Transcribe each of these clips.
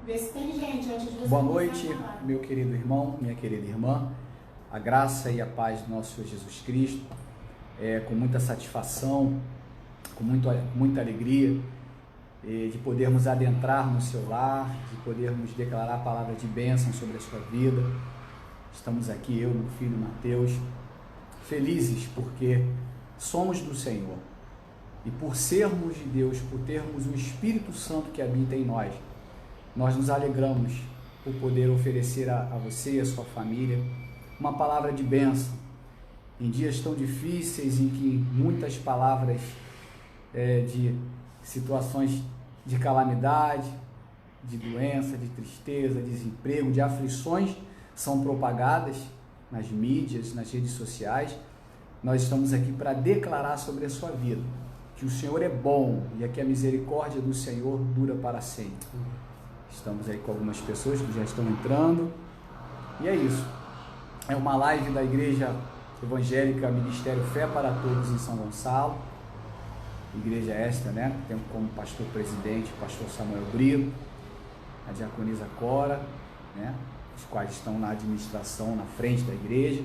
Vê se tem gente antes de você. Boa noite, meu querido irmão, minha querida irmã. A graça e a paz do nosso Senhor Jesus Cristo. Com muita satisfação, com muita alegria de podermos adentrar no seu lar, de podermos declarar a palavra de bênção sobre a sua vida. Estamos aqui, eu, meu filho Mateus, felizes porque somos do Senhor. E por sermos de Deus, por termos o Espírito Santo que habita em nós, nós nos alegramos por poder oferecer a você e a sua família uma palavra de bênção. Em dias tão difíceis em que muitas palavras de situações de calamidade, de doença, de tristeza, de desemprego, de aflições são propagadas nas mídias, nas redes sociais, nós estamos aqui para declarar sobre a sua vida que o Senhor é bom e que a misericórdia do Senhor dura para sempre. Estamos aí com algumas pessoas que já estão entrando e é isso. É uma live da Igreja Evangélica Ministério Fé para Todos em São Gonçalo, igreja esta, né? Tem como pastor presidente o pastor Samuel Brito, a diaconisa Cora, né? Os quais estão na administração, na frente da igreja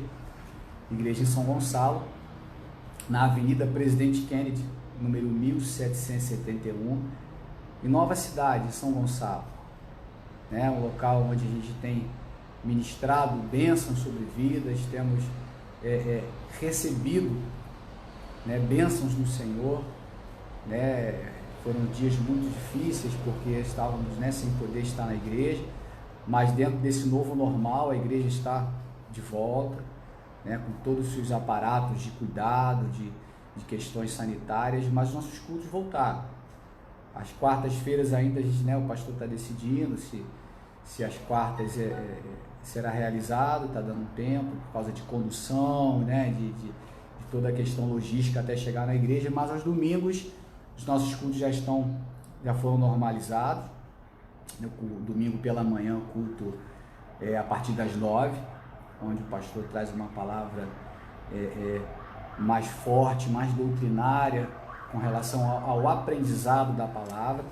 em São Gonçalo, na Avenida Presidente Kennedy, número 1771, em Nova Cidade, São Gonçalo, né? Um local onde a gente tem ministrado bênçãos sobre vidas, temos recebido, né, bênçãos do Senhor, né? Foram dias muito difíceis porque estávamos, né, sem poder estar na igreja, mas dentro desse novo normal a igreja está de volta, né, com todos os seus aparatos de cuidado, de questões sanitárias, mas nossos cultos voltaram. Às quartas-feiras ainda a gente, né, o pastor está decidindo se às quartas será realizado, está dando um tempo por causa de condução, né, de toda a questão logística até chegar na igreja, mas aos domingos os nossos cultos já foram normalizados. O domingo pela manhã o culto a partir das 9, onde o pastor traz uma palavra mais forte, mais doutrinária com relação ao aprendizado da palavra.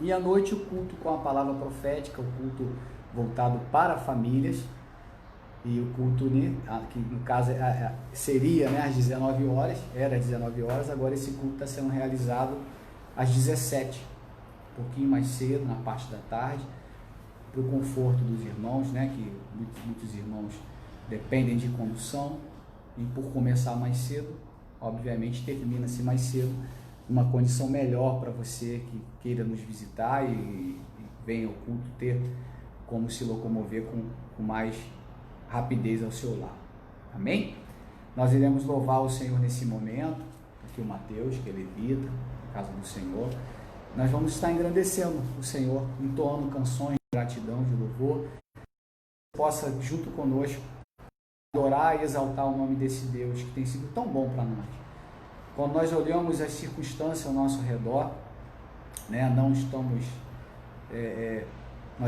E à noite o culto com a palavra profética, o culto voltado para famílias, e o culto, né, que no caso seria, né, às 19 horas, era às 19 horas, agora esse culto está sendo realizado às 17, um pouquinho mais cedo, na parte da tarde, para o conforto dos irmãos, né, que muitos irmãos dependem de condução, e por começar mais cedo, obviamente termina-se mais cedo, uma condição melhor para você que queira nos visitar e venha ao culto ter como se locomover com mais rapidez ao seu lar. Amém? Nós iremos louvar o Senhor nesse momento, aqui o Mateus, que é levita, na casa do Senhor. Nós vamos estar engrandecendo o Senhor, entoando canções de gratidão, de louvor, possa junto conosco adorar e exaltar o nome desse Deus que tem sido tão bom para nós. Quando nós olhamos as circunstâncias ao nosso redor, né, nós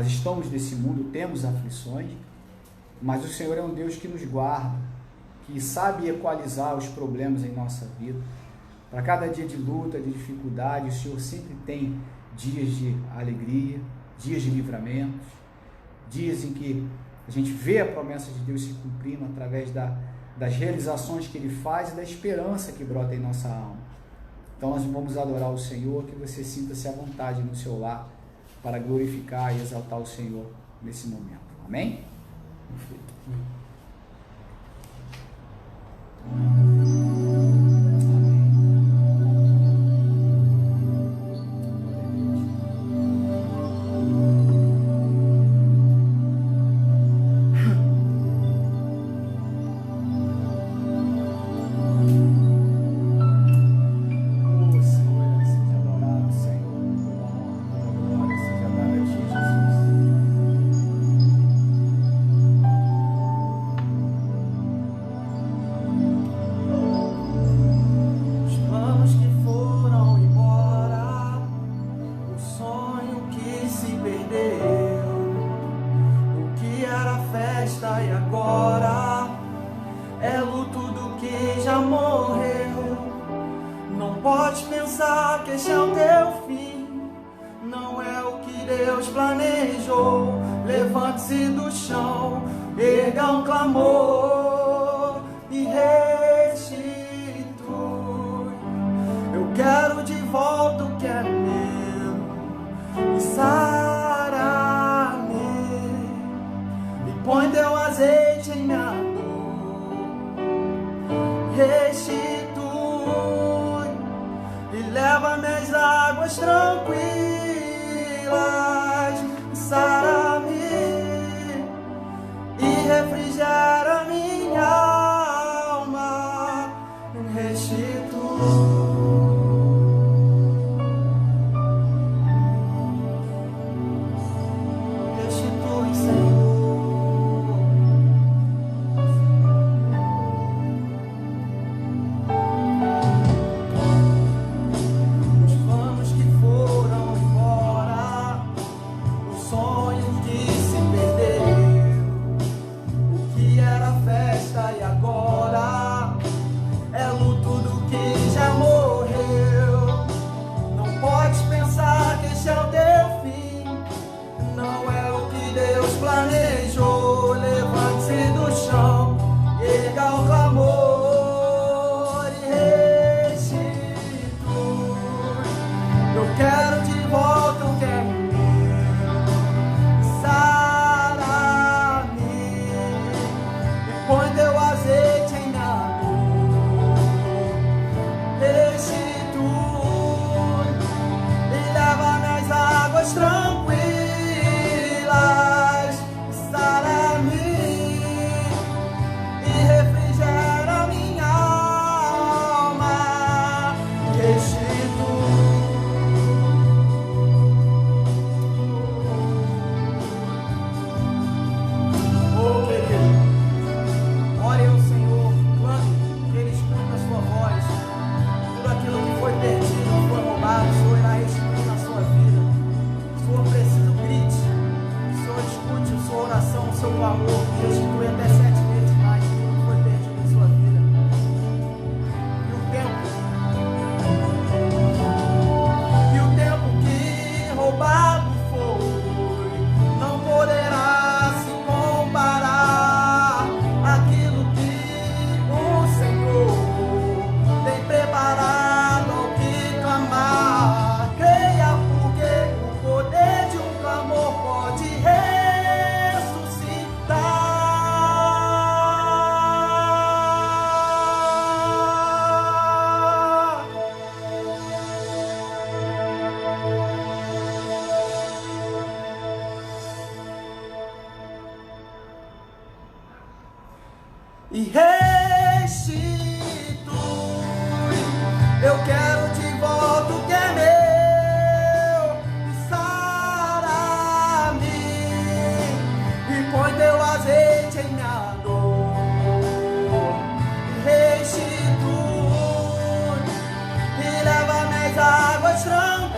estamos nesse mundo, temos aflições, mas o Senhor é um Deus que nos guarda, que sabe equalizar os problemas em nossa vida. Para cada dia de luta, de dificuldade, o Senhor sempre tem dias de alegria, dias de livramentos, dias em que a gente vê a promessa de Deus se cumprindo através das realizações que Ele faz e da esperança que brota em nossa alma. Então nós vamos adorar o Senhor, que você sinta-se à vontade no seu lar para glorificar e exaltar o Senhor nesse momento. Amém? Oh planejou. Levante-se do chão, erga um clamor e restitui. Eu quero de volta o que é meu e sara-me, e põe teu azeite em minha dor. Restitui e leva-me às águas tranquilas. Sara-me e refrigera minha alma. Restitui. E restitui. Eu quero de volta o que é meu e sara-me, e põe teu azeite em minha dor. Restitui e leva-me às águas tranquilas.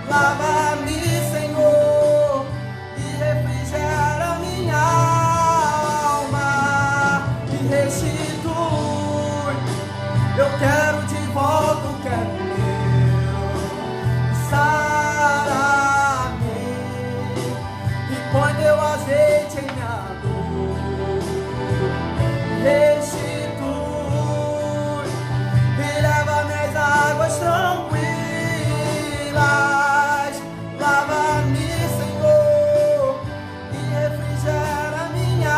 Lava-me, Senhor, e refrigera minha alma. Restitui, eu quero de volta o que é meu. Sara-me e põe teu azeite em minha dor. Restitui e leva-me às águas tranquilas. Lava-me, Senhor, e refrigera minha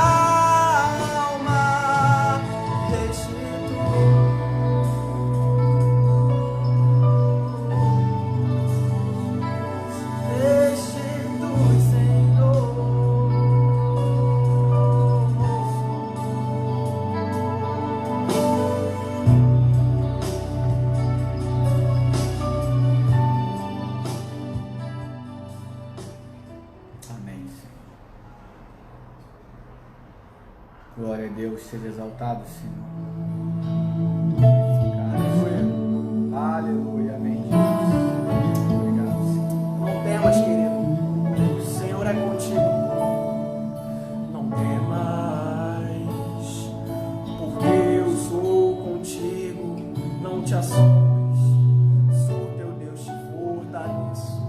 alma. Restitui, Senhor. Amém, Senhor. Glória a Deus, seja exaltado, Senhor. Aleluia. Aleluia, amém, Jesus. Obrigado, Senhor. Não temas, querido, o Senhor é contigo. Não temas, porque eu sou contigo. Não te assombres, sou teu Deus, te fortaleço.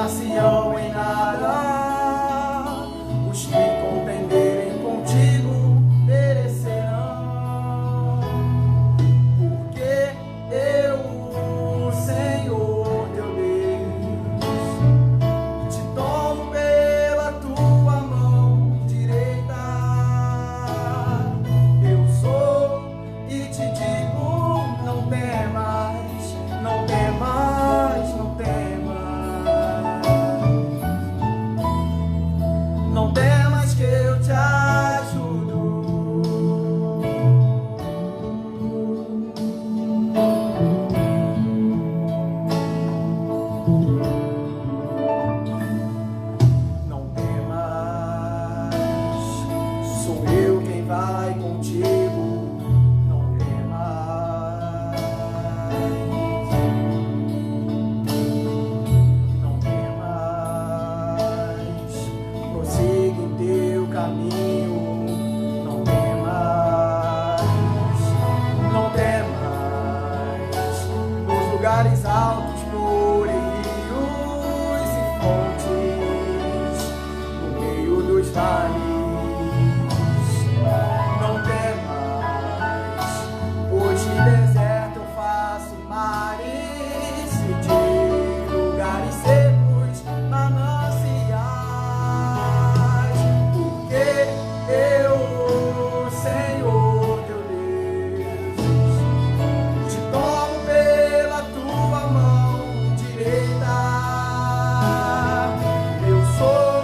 tornar-se-ão em nada. Os que contenderem contigo perecerão. Porque eu, Senhor teu Deus, te tomo pela tua mão direita. Eu sou e te digo, não temas, não temas, não temas. Não temas que eu te ajudo. Não temas, sou eu quem vai contigo. Não temas, não temas, prossiga em teu caminho. Não temas, não temas, nos lugares altos florem rios e fontes, no meio dos vales. Não temas, pois de deserto eu faço mares e de lugares secos mananciais. Porque eu, Senhor teu Deus, te tomo pela tua mão direita. Eu sou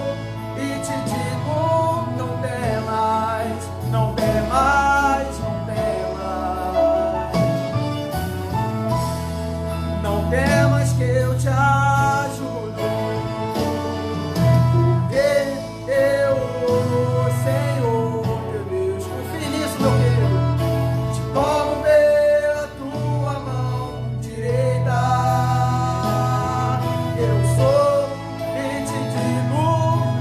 e te digo, não temas, não temas, não temas. Não temas que eu te ajudo. Porque eu, Senhor teu Deus, confie nisso, meu querido, te tomo pela tua mão direita. Eu sou e te digo,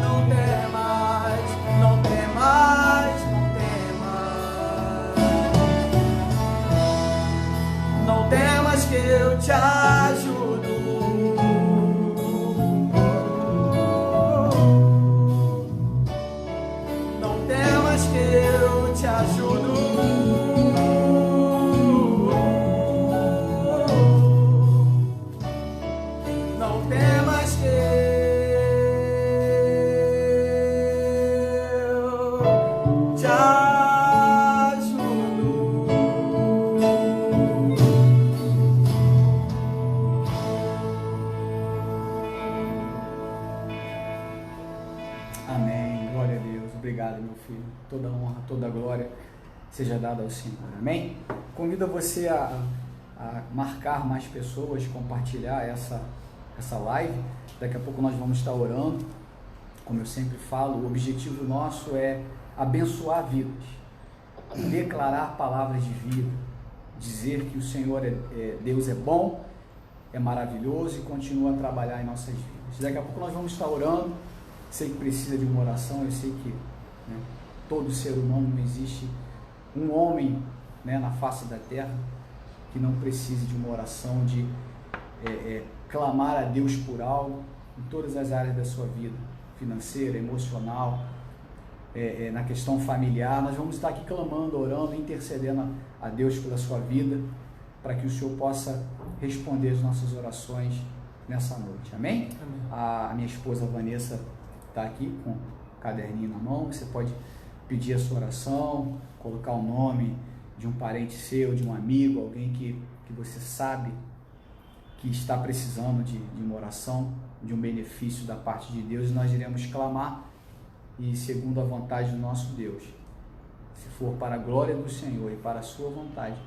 não temas, não temas, não temas. Não temas que eu te ajudo. Não temas que eu te ajudo. Não temas que eu te ajudo. Amém. Glória a Deus. Obrigado, meu filho. Toda honra, toda glória seja dada ao Senhor. Amém? Convido você a marcar mais pessoas, compartilhar essa live. Daqui a pouco nós vamos estar orando. Como eu sempre falo, o objetivo nosso é abençoar vidas, declarar palavras de vida, dizer que o Senhor Deus é bom, é maravilhoso e continua a trabalhar em nossas vidas. Daqui a pouco nós vamos estar orando. Sei que precisa de uma oração, eu sei que, né, todo ser humano, não existe um homem, né, na face da terra que não precise de uma oração, de clamar a Deus por algo em todas as áreas da sua vida, financeira, emocional, na questão familiar. Nós vamos estar aqui clamando, orando, intercedendo a Deus pela sua vida, para que o Senhor possa responder as nossas orações nessa noite. Amém? Amém. A minha esposa Vanessa está aqui com o caderninho na mão. Você pode pedir a sua oração, colocar o nome de um parente seu, de um amigo, alguém que você sabe que está precisando de uma oração, de um benefício da parte de Deus, e nós iremos clamar, e segundo a vontade do nosso Deus, se for para a glória do Senhor e para a sua vontade,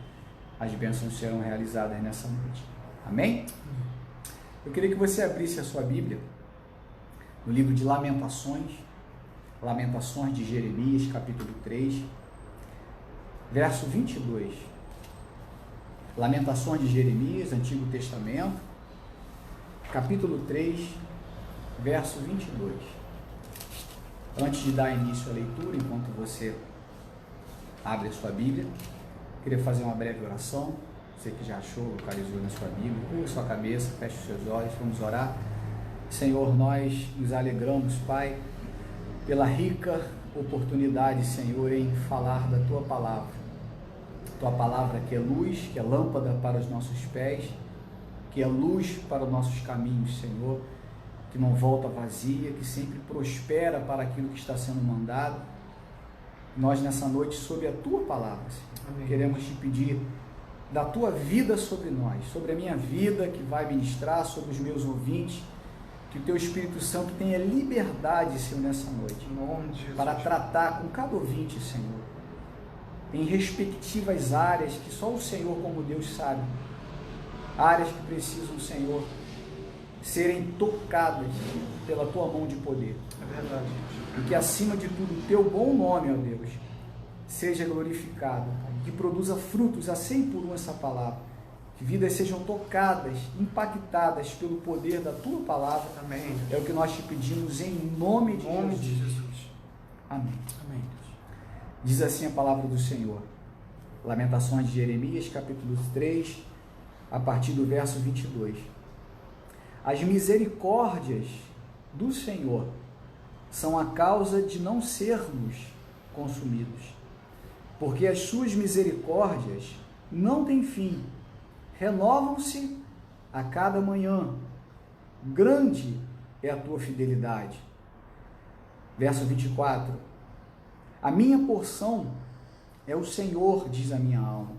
as bênçãos serão realizadas nessa noite. Amém? Eu queria que você abrisse a sua Bíblia no livro de Lamentações de Jeremias, capítulo 3, verso 22. Lamentações de Jeremias, Antigo Testamento, capítulo 3, verso 22. Antes de dar início à leitura, enquanto você abre a sua Bíblia, queria fazer uma breve oração. Você que já achou, localizou na sua Bíblia, curva sua cabeça, feche os seus olhos, vamos orar. Senhor, nós nos alegramos, Pai, pela rica oportunidade, Senhor, em falar da Tua palavra. Tua palavra que é luz, que é lâmpada para os nossos pés, que é luz para os nossos caminhos, Senhor, que não volta vazia, que sempre prospera para aquilo que está sendo mandado. Nós nessa noite, sob a Tua palavra, Senhor, Amém. Queremos te pedir da Tua vida sobre nós, sobre a minha vida que vai ministrar, sobre os meus ouvintes, que o Teu Espírito Santo tenha liberdade, Senhor, nessa noite, Em nome de Jesus. para tratar com cada ouvinte, Senhor, em respectivas áreas que só o Senhor, como Deus, sabe, áreas que precisam, Senhor, serem tocadas pela Tua mão de poder, É verdade, gente. e que acima de tudo o Teu bom nome, ó Deus, seja glorificado, Pai, que produza frutos a 100 por 1 essa palavra, que vidas sejam tocadas, impactadas pelo poder da Tua palavra. Amém. É o que nós te pedimos em nome de Em nome Jesus. de Jesus. Amém. Amém. Diz assim a palavra do Senhor. Lamentações de Jeremias, capítulo 3, a partir do verso 22. As misericórdias do Senhor são a causa de não sermos consumidos, porque as suas misericórdias não têm fim, renovam-se a cada manhã. Grande é a tua fidelidade. Verso 24. A minha porção é o Senhor, diz a minha alma,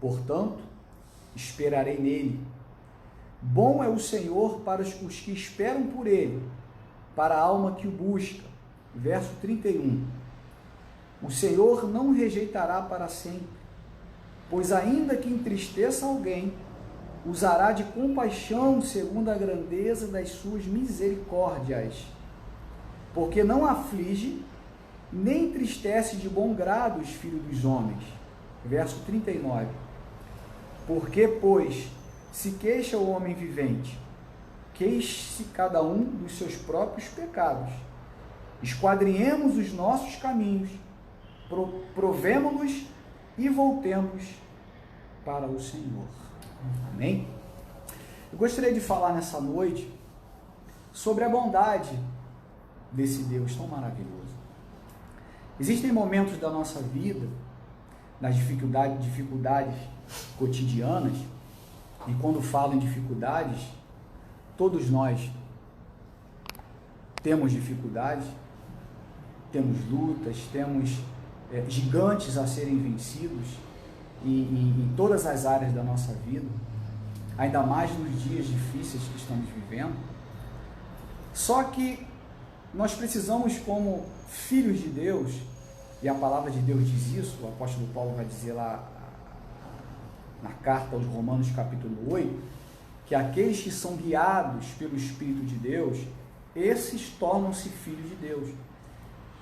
portanto, esperarei nele. Bom é o Senhor para os que esperam por ele, para a alma que o busca. Verso 31. O Senhor não rejeitará para sempre, pois ainda que entristeça alguém, usará de compaixão segundo a grandeza das suas misericórdias, porque não aflige, nem entristece de bom grado os filhos dos homens. Verso 39. Porque, pois, se queixa o homem vivente, queixe-se cada um dos seus próprios pecados. Esquadrinhemos os nossos caminhos, provemo-nos e voltemos para o Senhor. Amém? Eu gostaria de falar nessa noite sobre a bondade desse Deus tão maravilhoso. Existem momentos da nossa vida, nas dificuldades cotidianas, e quando falo em dificuldades, todos nós temos dificuldades, temos lutas, temos gigantes a serem vencidos em todas as áreas da nossa vida, ainda mais nos dias difíceis que estamos vivendo. Só que nós precisamos, como filhos de Deus, e a palavra de Deus diz isso, o apóstolo Paulo vai dizer lá na carta aos Romanos capítulo 8, que aqueles que são guiados pelo Espírito de Deus, esses tornam-se filhos de Deus.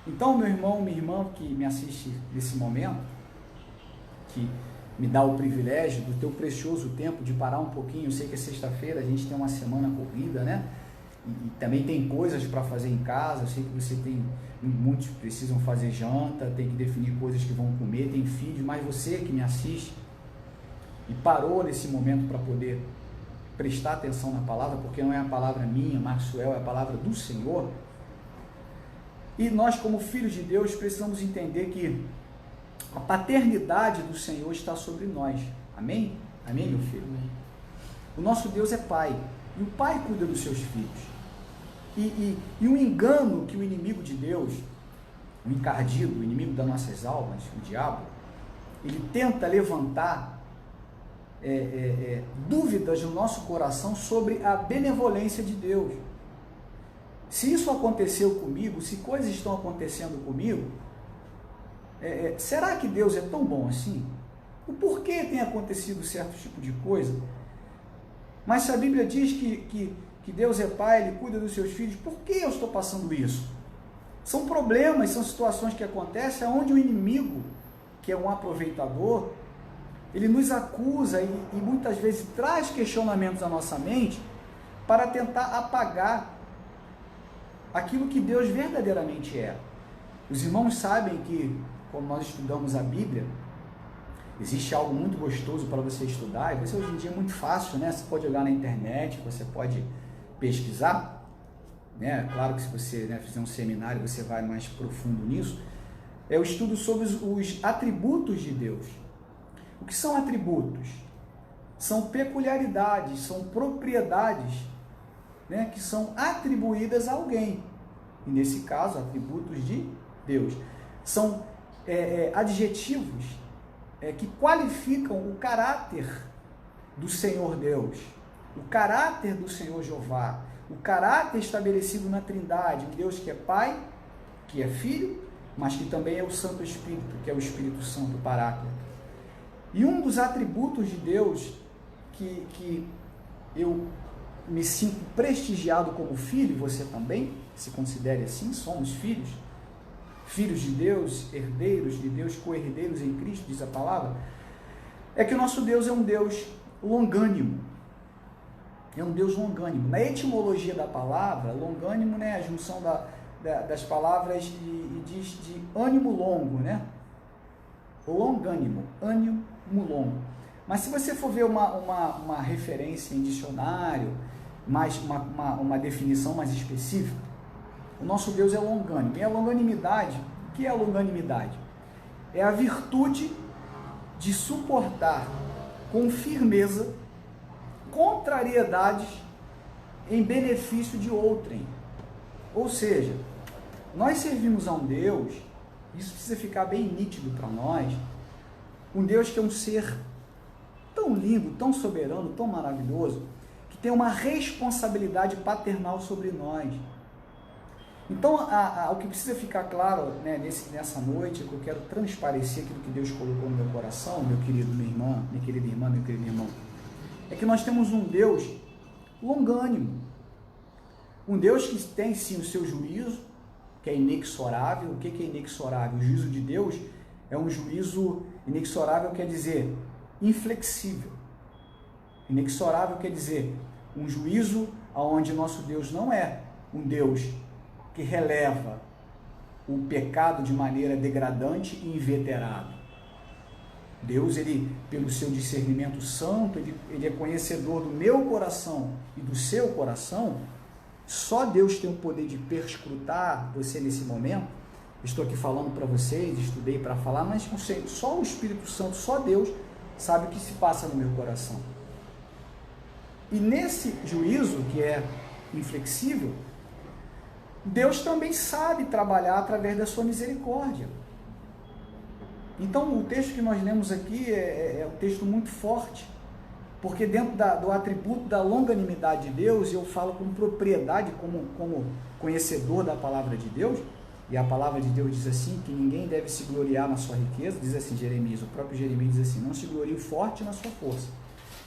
Então, meu irmão, minha irmã que me assiste nesse momento, que me dá o privilégio do teu precioso tempo de parar um pouquinho, eu sei que é sexta-feira, a gente tem uma semana corrida, né? E também tem coisas para fazer em casa, eu sei que você tem, muitos precisam fazer janta, tem que definir coisas que vão comer, tem filhos, mas você que me assiste e parou nesse momento para poder prestar atenção na palavra, porque não é a palavra minha, Maxwell, é a palavra do Senhor. E nós, como filhos de Deus, precisamos entender que a paternidade do Senhor está sobre nós. Amém? Amém, meu filho? Amém. O nosso Deus é Pai, e o Pai cuida dos seus filhos. E o engano que o inimigo de Deus, o encardido, o inimigo das nossas almas, o diabo, ele tenta levantar dúvidas no nosso coração sobre a benevolência de Deus. Se isso aconteceu comigo, se coisas estão acontecendo comigo, será que Deus é tão bom assim? O porquê tem acontecido certo tipo de coisa? Mas se a Bíblia diz que Deus é Pai, Ele cuida dos seus filhos, por que eu estou passando isso? São problemas, são situações que acontecem onde o inimigo, que é um aproveitador, ele nos acusa e muitas vezes traz questionamentos à nossa mente para tentar apagar aquilo que Deus verdadeiramente é. Os irmãos sabem que, quando nós estudamos a Bíblia, existe algo muito gostoso para você estudar, e você hoje em dia é muito fácil, né? Você pode olhar na internet, você pode pesquisar, né? Claro que se você, né, fizer um seminário, você vai mais profundo nisso, é o estudo sobre os atributos de Deus. O que são atributos? São peculiaridades, são propriedades, né, que são atribuídas a alguém. E nesse caso, atributos de Deus. São adjetivos que qualificam o caráter do Senhor Deus, o caráter do Senhor Jeová, o caráter estabelecido na Trindade, um Deus que é Pai, que é Filho, mas que também é o Santo Espírito, que é o Espírito Santo Paráclito. E um dos atributos de Deus que eu me sinto prestigiado como filho, você também se considere assim, somos filhos, filhos de Deus, herdeiros de Deus, co-herdeiros em Cristo, diz a palavra, é que o nosso Deus é um Deus longânimo. É um Deus longânimo. Na etimologia da palavra, longânimo, né, a junção das palavras e diz de ânimo longo, né? Longânimo, ânimo longo. Mas se você for ver uma referência em dicionário, mais uma definição mais específica, o nosso Deus é longânimo. E a longanimidade, o que é a longanimidade? É a virtude de suportar com firmeza contrariedades em benefício de outrem. Ou seja, nós servimos a um Deus, isso precisa ficar bem nítido para nós, um Deus que é um ser tão lindo, tão soberano, tão maravilhoso, que tem uma responsabilidade paternal sobre nós. Então, o que precisa ficar claro, né, nessa noite, que eu quero transparecer aquilo que Deus colocou no meu coração, meu querido, minha irmã, meu querido irmão, é que nós temos um Deus longânimo, um Deus que tem sim o seu juízo, que é inexorável. O que é inexorável? O juízo de Deus é um juízo inexorável, quer dizer inflexível. Inexorável quer dizer um juízo onde nosso Deus não é um Deus que releva o pecado de maneira degradante e inveterado. Deus, ele, pelo seu discernimento santo, ele é conhecedor do meu coração e do seu coração. Só Deus tem o poder de perscrutar você nesse momento. Estou aqui falando para vocês, estudei para falar, mas não sei, só o Espírito Santo, só Deus sabe o que se passa no meu coração. E nesse juízo, que é inflexível, Deus também sabe trabalhar através da sua misericórdia. Então, o texto que nós lemos aqui é um texto muito forte, porque dentro do atributo da longanimidade de Deus, eu falo com propriedade, como conhecedor da palavra de Deus, e a palavra de Deus diz assim, que ninguém deve se gloriar na sua riqueza, diz assim Jeremias, o próprio Jeremias diz assim, não se glorie o forte na sua força,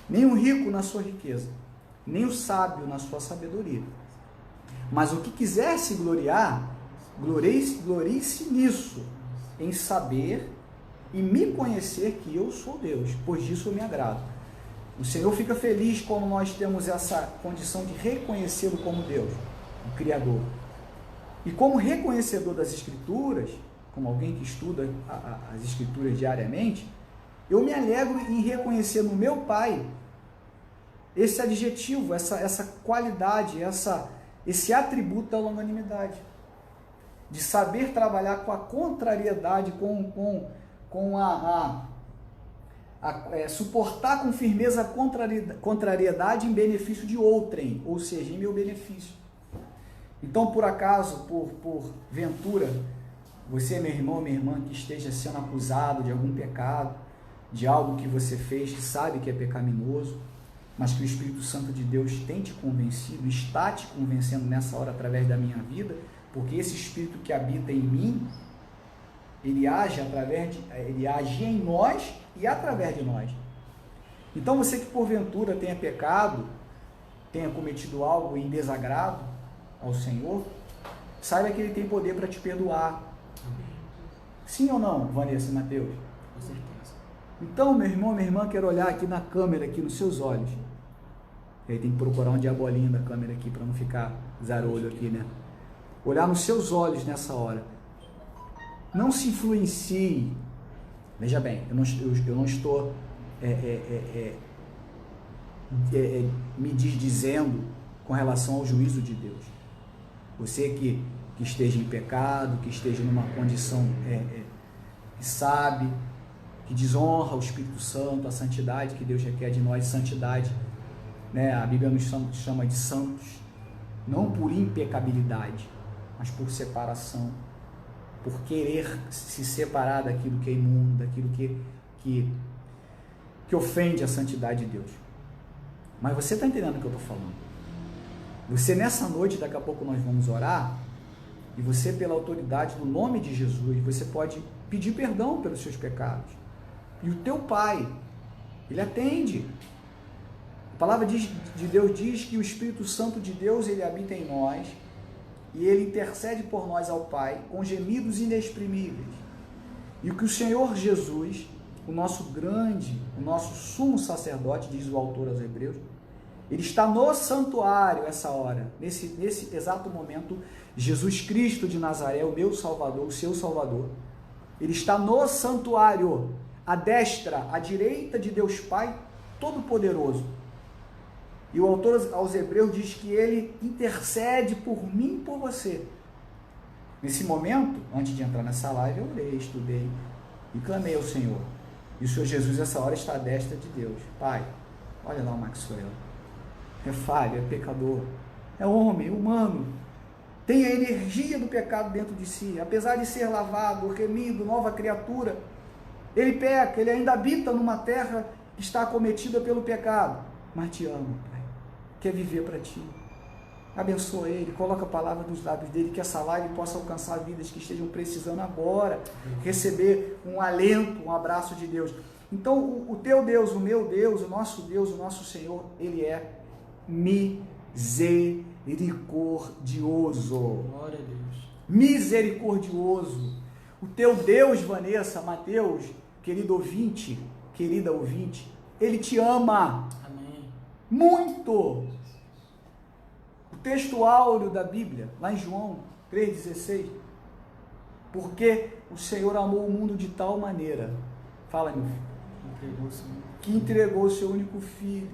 nem o rico na sua riqueza, nem o sábio na sua sabedoria. Mas o que quiser se gloriar, glorie-se nisso, em saber e me conhecer que eu sou Deus, pois disso eu me agrado. O Senhor fica feliz quando nós temos essa condição de reconhecê-lo como Deus, o Criador. E como reconhecedor das Escrituras, como alguém que estuda as Escrituras diariamente, eu me alegro em reconhecer no meu Pai esse adjetivo, essa qualidade, esse atributo da longanimidade, de saber trabalhar com a contrariedade, suportar com firmeza a contrariedade em benefício de outrem, ou seja, em meu benefício. Então, por acaso, por ventura, você, meu irmão, minha irmã, que esteja sendo acusado de algum pecado, de algo que você fez, que sabe que é pecaminoso, mas que o Espírito Santo de Deus tem te convencido, está te convencendo nessa hora através da minha vida, porque esse Espírito que habita em mim, ele age em nós e através de nós. Então você que porventura tenha pecado, tenha cometido algo em desagrado ao Senhor, saiba que Ele tem poder para te perdoar. Sim ou não, Vanessa e Mateus? Com certeza. Então, meu irmão, minha irmã, quero olhar aqui na câmera, aqui nos seus olhos. Aí tem que procurar um diabolinho da câmera aqui para não ficar zarolho aqui, né? Olhar nos seus olhos nessa hora. Não se influencie. Veja bem, eu não estou me desdizendo com relação ao juízo de Deus. Você que esteja em pecado, que esteja numa condição que sabe, que desonra o Espírito Santo, a santidade que Deus requer de nós, santidade, né? A Bíblia nos chama de santos, não por impecabilidade, mas por separação, por querer se separar daquilo que é imundo, daquilo que ofende a santidade de Deus. Mas você está entendendo o que eu estou falando? Você nessa noite, daqui a pouco nós vamos orar, e você, pela autoridade, no nome de Jesus, você pode pedir perdão pelos seus pecados. E o teu Pai, Ele atende. A palavra de Deus diz que o Espírito Santo de Deus, Ele habita em nós, e Ele intercede por nós ao Pai, com gemidos inexprimíveis. E o que o Senhor Jesus, o nosso sumo sacerdote, diz o autor aos Hebreus, Ele está no santuário essa hora, nesse exato momento. Jesus Cristo de Nazaré, o meu Salvador, o seu Salvador, Ele está no santuário, à destra, à direita de Deus Pai Todo-Poderoso. E o autor aos Hebreus diz que Ele intercede por mim e por você. Nesse momento, antes de entrar nessa live, eu orei, estudei e clamei ao Senhor. E o Senhor Jesus, essa hora, está à destra de Deus. Pai, olha lá o Maxwell. É falho, é pecador, é homem, humano. Tem a energia do pecado dentro de si. Apesar de ser lavado, remido, nova criatura, ele peca, ele ainda habita numa terra que está acometida pelo pecado. Mas te ama, Pai. Quer viver para ti. Abençoa ele, coloca a palavra nos lábios dele, que essa live possa alcançar vidas que estejam precisando agora, receber um alento, um abraço de Deus. Então, o teu Deus, o meu Deus, o nosso Senhor, Ele é misericordioso. Glória a Deus. Misericordioso. O teu Deus, Vanessa, Mateus, querido ouvinte, querida ouvinte, Ele te ama. Amém. Muito. O texto áureo da Bíblia, lá em João 3,16, porque o Senhor amou o mundo de tal maneira, fala, meu filho, que entregou o seu único filho,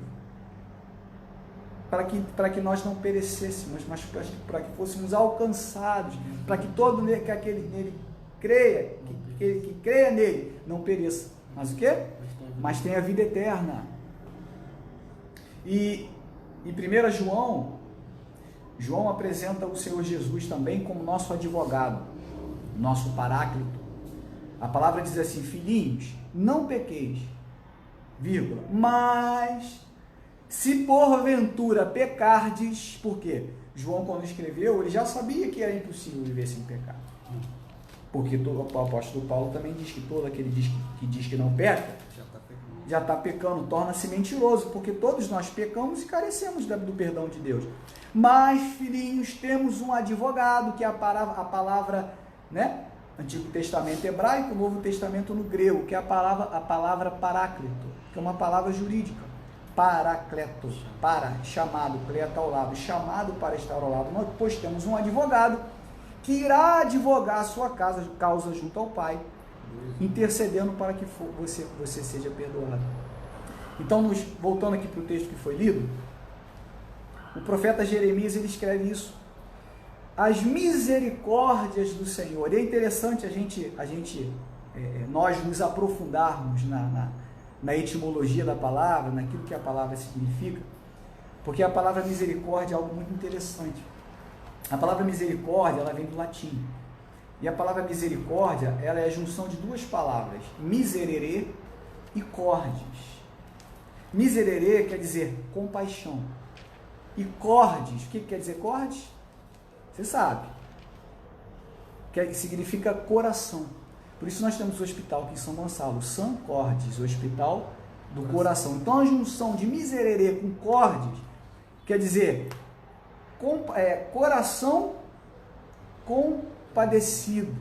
para que nós não perecêssemos, mas para que fôssemos alcançados, para que todo aquele nele creia, que creia nele, não pereça, mas o quê? Mas tenha vida eterna. E em 1 João apresenta o Senhor Jesus também como nosso advogado, nosso paráclito. A palavra diz assim: filhinhos, não pequeis, vírgula, mas se porventura pecardes, por quê? João, quando escreveu, ele já sabia que era impossível viver sem pecado. Porque o apóstolo Paulo também diz que todo aquele que diz que não peca, já está pecando, torna-se mentiroso, porque todos nós pecamos e carecemos do perdão de Deus. Mas, filhinhos, temos um advogado, que é a palavra, né? Antigo Testamento hebraico, Novo Testamento no grego, que é a palavra paráclito, que é uma palavra jurídica. Paracleto, chamado, cleto ao lado, chamado para estar ao lado. Nós, pois, temos um advogado que irá advogar a sua causa junto ao Pai, intercedendo para que você seja perdoado. Então, voltando aqui para o texto que foi lido, o profeta Jeremias, ele escreve isso: as misericórdias do Senhor. E é interessante nós nos aprofundarmos na etimologia da palavra, naquilo que a palavra significa, porque a palavra misericórdia é algo muito interessante. A palavra misericórdia, ela vem do latim, e a palavra misericórdia, ela é a junção de duas palavras, miserere e cordis. Miserere quer dizer compaixão, e cordis, o que quer dizer cordis? Você sabe, que significa coração. Por isso nós temos o hospital aqui em São Gonçalo, São Cordis, o hospital do coração. Então a junção de miserere com cordis quer dizer coração compadecido.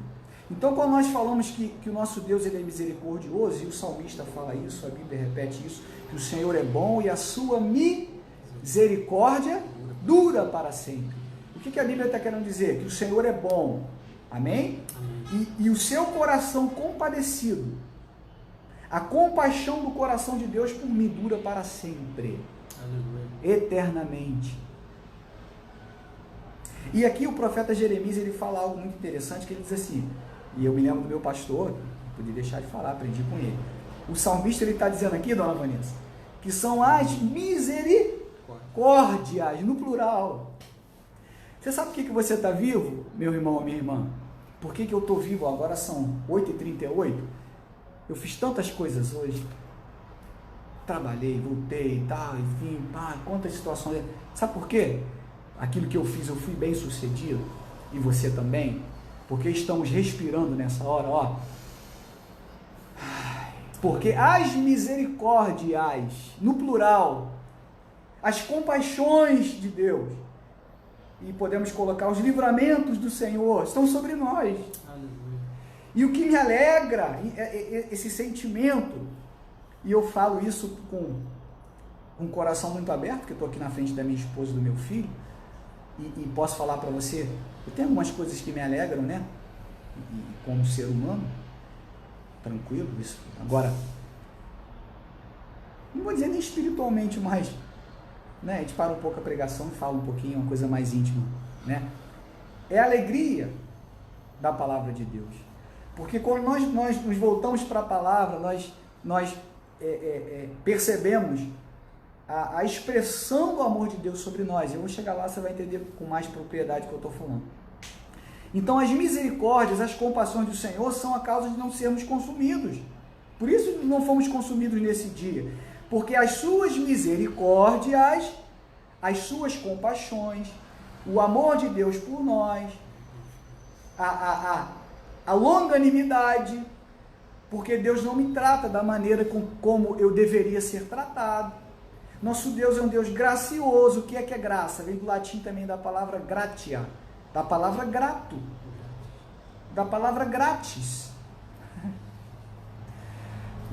Então, quando nós falamos que o nosso Deus, ele é misericordioso, e o salmista fala isso, a Bíblia repete isso, que o Senhor é bom e a sua misericórdia dura para sempre. O que a Bíblia está querendo dizer? Que o Senhor é bom, amém? E o seu coração compadecido, a compaixão do coração de Deus por mim dura para sempre, eternamente. E aqui o profeta Jeremias, ele fala algo muito interessante, que ele diz assim, e eu me lembro do meu pastor, não podia deixar de falar, aprendi com ele. O salmista, ele está dizendo aqui, dona Vanessa, que são as misericórdias, no plural. Você sabe por que você está vivo, meu irmão ou minha irmã? Por que eu estou vivo? Agora são 8h38. Eu fiz tantas coisas hoje. Trabalhei, voltei, tal, enfim, quantas situações. Sabe por quê? Aquilo que eu fiz, eu fui bem sucedido. E você também. Porque estamos respirando nessa hora, ó. Porque as misericórdias, no plural, as compaixões de Deus, e podemos colocar os livramentos do Senhor, estão sobre nós. Aleluia. E o que me alegra, esse sentimento, e eu falo isso com um coração muito aberto, porque eu estou aqui na frente da minha esposa e do meu filho, e posso falar para você, eu tenho algumas coisas que me alegram, né? E como ser humano, tranquilo, isso. Agora, não vou dizer nem espiritualmente, mas, né, a gente para um pouco a pregação e fala um pouquinho, uma coisa mais íntima, né? É a alegria da palavra de Deus. Porque quando nós nos voltamos para a palavra, nós percebemos a expressão do amor de Deus sobre nós. Eu vou chegar lá, você vai entender com mais propriedade o que eu estou falando. Então, as misericórdias, as compaixões do Senhor são a causa de não sermos consumidos. Por isso não fomos consumidos nesse dia. Porque as suas misericórdias, as suas compaixões, o amor de Deus por nós, a longanimidade, porque Deus não me trata da maneira como eu deveria ser tratado. Nosso Deus é um Deus gracioso. O que é graça? Vem do latim também da palavra gratia, da palavra grato, da palavra grátis.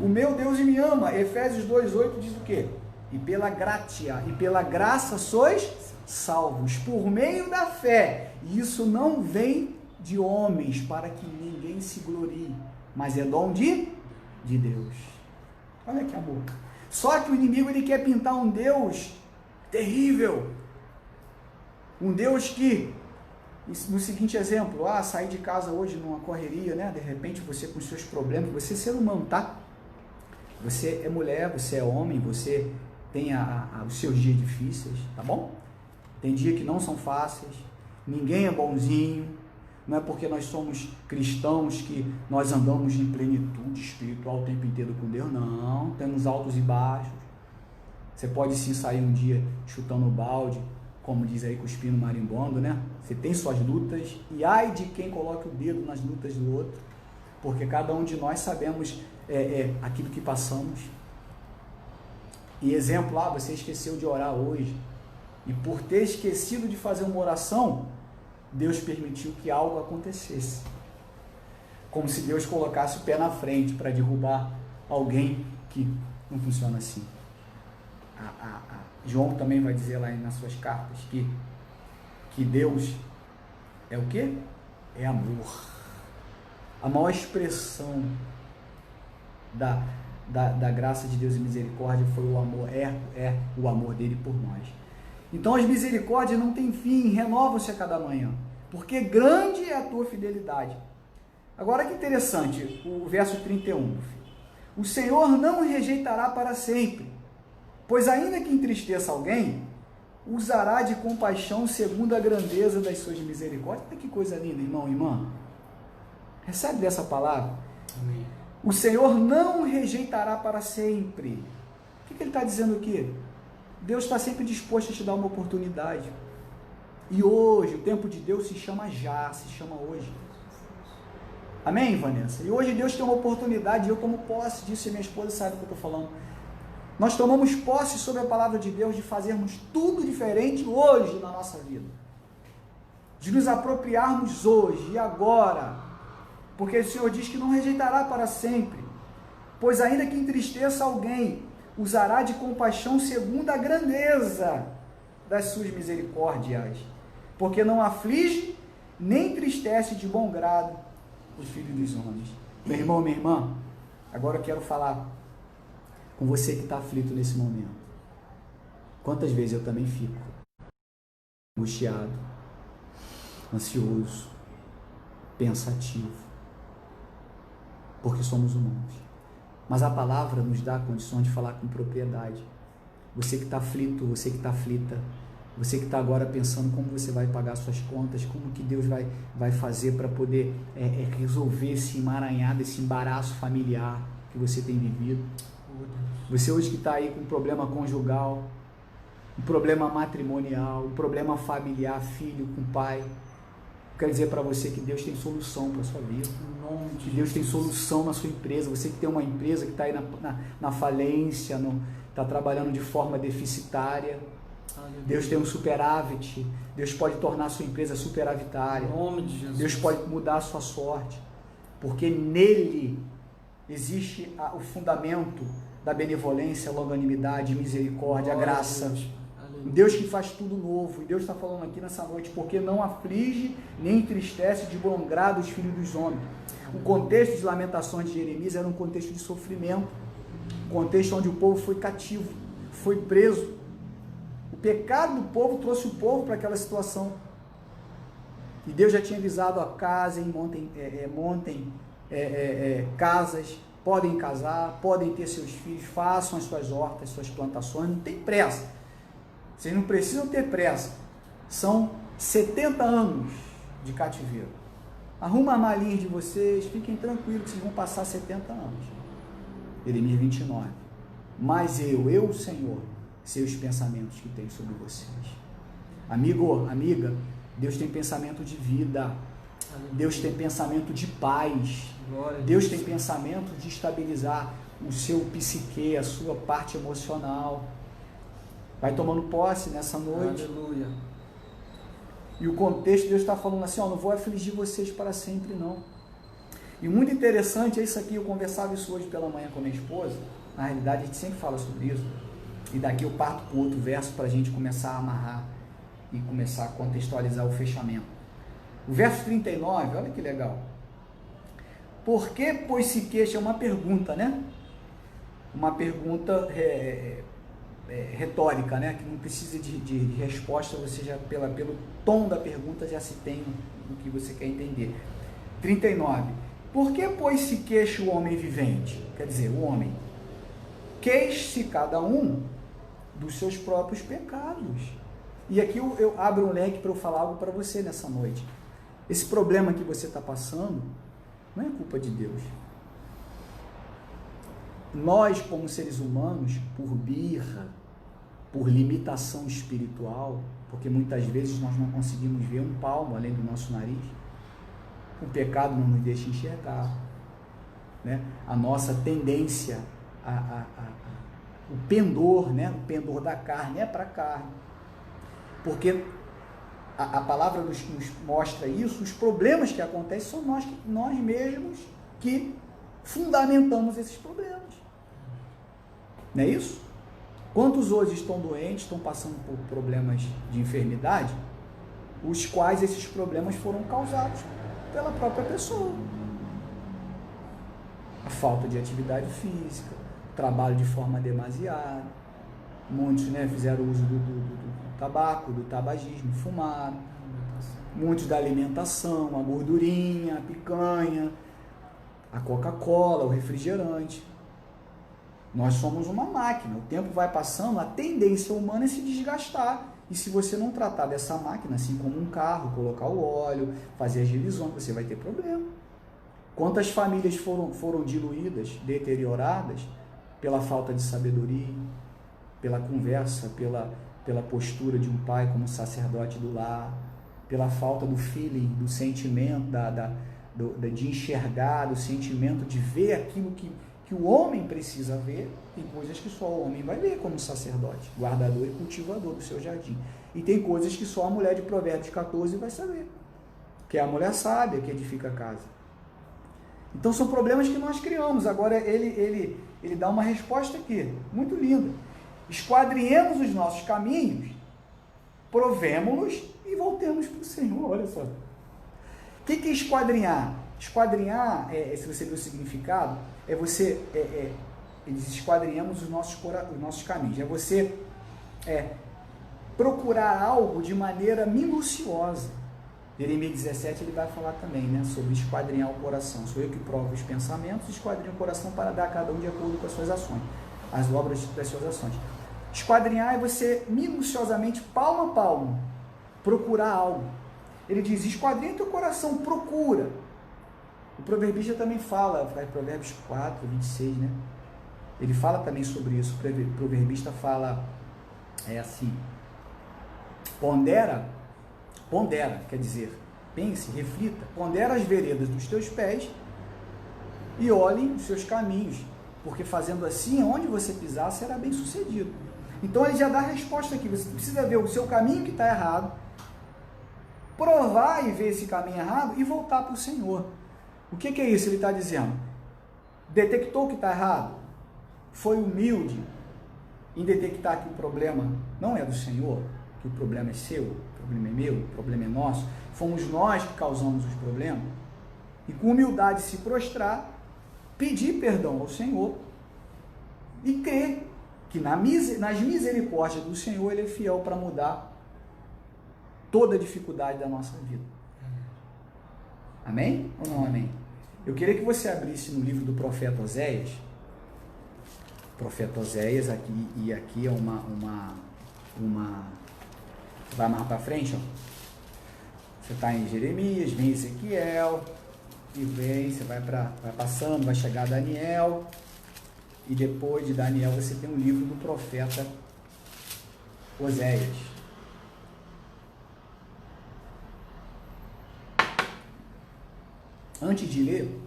O meu Deus me ama. Efésios 2:8 diz o quê? E pela gratia, e pela graça sois salvos, por meio da fé. E isso não vem de homens, para que ninguém se glorie, mas é dom de Deus. Olha que amor. Só que o inimigo, ele quer pintar um Deus terrível, um Deus que, no seguinte exemplo, sair de casa hoje numa correria, né? De repente você com os seus problemas, você é ser humano, tá? Você é mulher, você é homem, você tem os seus dias difíceis, tá bom? Tem dias que não são fáceis, ninguém é bonzinho, não é porque nós somos cristãos que nós andamos em plenitude espiritual o tempo inteiro com Deus, não, temos altos e baixos. Você pode sim sair um dia chutando o balde, como diz aí, cuspindo marimbondo, né? Você tem suas lutas, e ai de quem coloca o dedo nas lutas do outro, porque cada um de nós sabemos aquilo que passamos. E exemplo, você esqueceu de orar hoje, e por ter esquecido de fazer uma oração, Deus permitiu que algo acontecesse, como se Deus colocasse o pé na frente para derrubar alguém, que não funciona assim. João também vai dizer lá nas suas cartas que Deus é o quê? É amor. A maior expressão da graça de Deus e misericórdia foi o amor, é o amor dele por nós. Então as misericórdias não têm fim, renovam-se a cada manhã, porque grande é a tua fidelidade. Agora que interessante, o verso 31. O Senhor não rejeitará para sempre, pois ainda que entristeça alguém, usará de compaixão segundo a grandeza das suas misericórdias. Olha que coisa linda, irmão e irmã. Recebe dessa palavra? Amém. O Senhor não rejeitará para sempre. O que ele está dizendo aqui? Deus está sempre disposto a te dar uma oportunidade. E hoje, o tempo de Deus se chama hoje. Amém, Vanessa? E hoje Deus tem uma oportunidade, e eu tomo posse disso, e minha esposa sabe o que eu estou falando. Nós tomamos posse sobre a palavra de Deus de fazermos tudo diferente hoje na nossa vida. De nos apropriarmos hoje e agora. Porque o Senhor diz que não rejeitará para sempre. Pois ainda que entristeça alguém, usará de compaixão segundo a grandeza das suas misericórdias. Porque não aflige, nem entristece de bom grado os filhos dos homens. Meu irmão, minha irmã, agora eu quero falar com você que está aflito nesse momento. Quantas vezes eu também fico angustiado, ansioso, pensativo, porque somos humanos. Mas a palavra nos dá a condição de falar com propriedade. Você que está aflito, você que está aflita, você que está agora pensando como você vai pagar suas contas, como que Deus vai fazer para poder resolver esse emaranhado, esse embaraço familiar que você tem vivido. Você hoje que está aí com um problema conjugal, um problema matrimonial, um problema familiar, filho com pai, quero dizer para você que Deus tem solução para a sua vida, que Deus tem solução na sua empresa. Você que tem uma empresa que está aí na falência, está trabalhando de forma deficitária, Deus tem um superávit, Deus pode tornar a sua empresa superavitária, Em nome de Jesus. Deus pode mudar a sua sorte, porque nele existe o fundamento da benevolência, longanimidade, misericórdia, a graça. Deus que faz tudo novo, e Deus está falando aqui nessa noite, porque não aflige nem entristece de bom grado os filhos dos homens. O contexto de Lamentações de Jeremias era um contexto de sofrimento, um contexto onde o povo foi cativo, foi preso. O pecado do povo trouxe o povo para aquela situação, e Deus já tinha avisado: casem, montem casas, podem casar, podem ter seus filhos, façam as suas hortas, suas plantações, não tem pressa. Vocês não precisam ter pressa. São 70 anos de cativeiro. Arruma a malinha de vocês, fiquem tranquilos que vocês vão passar 70 anos. Jeremias 29. Mas eu, o Senhor, sei os pensamentos que tenho sobre vocês. Amigo, amiga, Deus tem pensamento de vida. Deus tem pensamento de paz. Deus tem pensamento de estabilizar o seu psique, a sua parte emocional. Vai tomando posse nessa noite. Aleluia. E o contexto, Deus está falando assim: não vou afligir vocês para sempre, não. E muito interessante é isso aqui. Eu conversava isso hoje pela manhã com minha esposa. Na realidade, a gente sempre fala sobre isso. E daqui eu parto para o outro verso para a gente começar a amarrar e começar a contextualizar o fechamento. O verso 39, olha que legal. Por que, pois, se queixa? É uma pergunta, né? Uma pergunta retórica, né? Que não precisa de resposta, você já, pelo tom da pergunta, já se tem o que você quer entender. 39. Por que, pois, se queixa o homem vivente? Quer dizer, o homem. Queixe-se cada um dos seus próprios pecados. E aqui eu abro um leque para eu falar algo para você nessa noite. Esse problema que você está passando não é culpa de Deus. Nós, como seres humanos, por birra, por limitação espiritual, porque muitas vezes nós não conseguimos ver um palmo além do nosso nariz, o pecado não nos deixa enxergar, né? A nossa tendência, o pendor, né? O pendor da carne é para a carne, porque a palavra nos mostra isso. Os problemas que acontecem são nós mesmos que fundamentamos esses problemas. Não é isso? Quantos hoje estão doentes, estão passando por problemas de enfermidade, os quais esses problemas foram causados pela própria pessoa? A falta de atividade física, trabalho de forma demasiada. Muitos, né, fizeram uso do tabaco, do tabagismo, fumaram. Muitos da alimentação, a gordurinha, a picanha, a Coca-Cola, o refrigerante. Nós somos uma máquina, o tempo vai passando, a tendência humana é se desgastar. E se você não tratar dessa máquina, assim como um carro, colocar o óleo, fazer as revisões, você vai ter problema. Quantas famílias foram diluídas, deterioradas, pela falta de sabedoria, pela conversa, pela postura de um pai como sacerdote do lar, pela falta do feeling, do sentimento, de enxergar, do sentimento de ver aquilo que o homem precisa ver. Tem coisas que só o homem vai ver como sacerdote, guardador e cultivador do seu jardim. E tem coisas que só a mulher de Provérbios 14 vai saber, que é a mulher sábia que edifica a casa. Então são problemas que nós criamos. Agora ele dá uma resposta aqui, muito linda. Esquadrinhemos os nossos caminhos, provemo-los e voltemos para o Senhor. Olha só. O que é esquadrinhar? Esquadrinhar, se você ver o significado, é você, esquadrinhamos os nossos caminhos. É você procurar algo de maneira minuciosa. Jeremias 17 ele vai falar também, né, sobre esquadrinhar o coração. Sou eu que provo os pensamentos, esquadrinho o coração para dar a cada um de acordo com as suas ações, as obras das suas ações. Esquadrinhar é você minuciosamente, palmo a palmo, procurar algo. Ele diz, esquadrinha teu coração, procura. O proverbista também fala, Provérbios 4, 26, né? Ele fala também sobre isso. O proverbista fala, assim, pondera, quer dizer, pense, reflita, pondera as veredas dos teus pés e olhe os seus caminhos, porque fazendo assim, onde você pisar, será bem sucedido. Então ele já dá a resposta aqui, você precisa ver o seu caminho que está errado, provar e ver esse caminho errado e voltar para o Senhor. O que é isso? Ele está dizendo, detectou que está errado, foi humilde em detectar que o problema não é do Senhor, que o problema é seu, o problema é meu, o problema é nosso, fomos nós que causamos os problemas, e com humildade se prostrar, pedir perdão ao Senhor e crer que nas misericórdias do Senhor Ele é fiel para mudar toda a dificuldade da nossa vida. Amém ou não amém? Eu queria que você abrisse no livro do profeta Oséias. Profeta Oséias, aqui é uma vai mais para frente, ó. Você está em Jeremias, vem Ezequiel, e vem, você vai passando, vai chegar Daniel, e depois de Daniel você tem o livro do profeta Oséias. Antes de ler,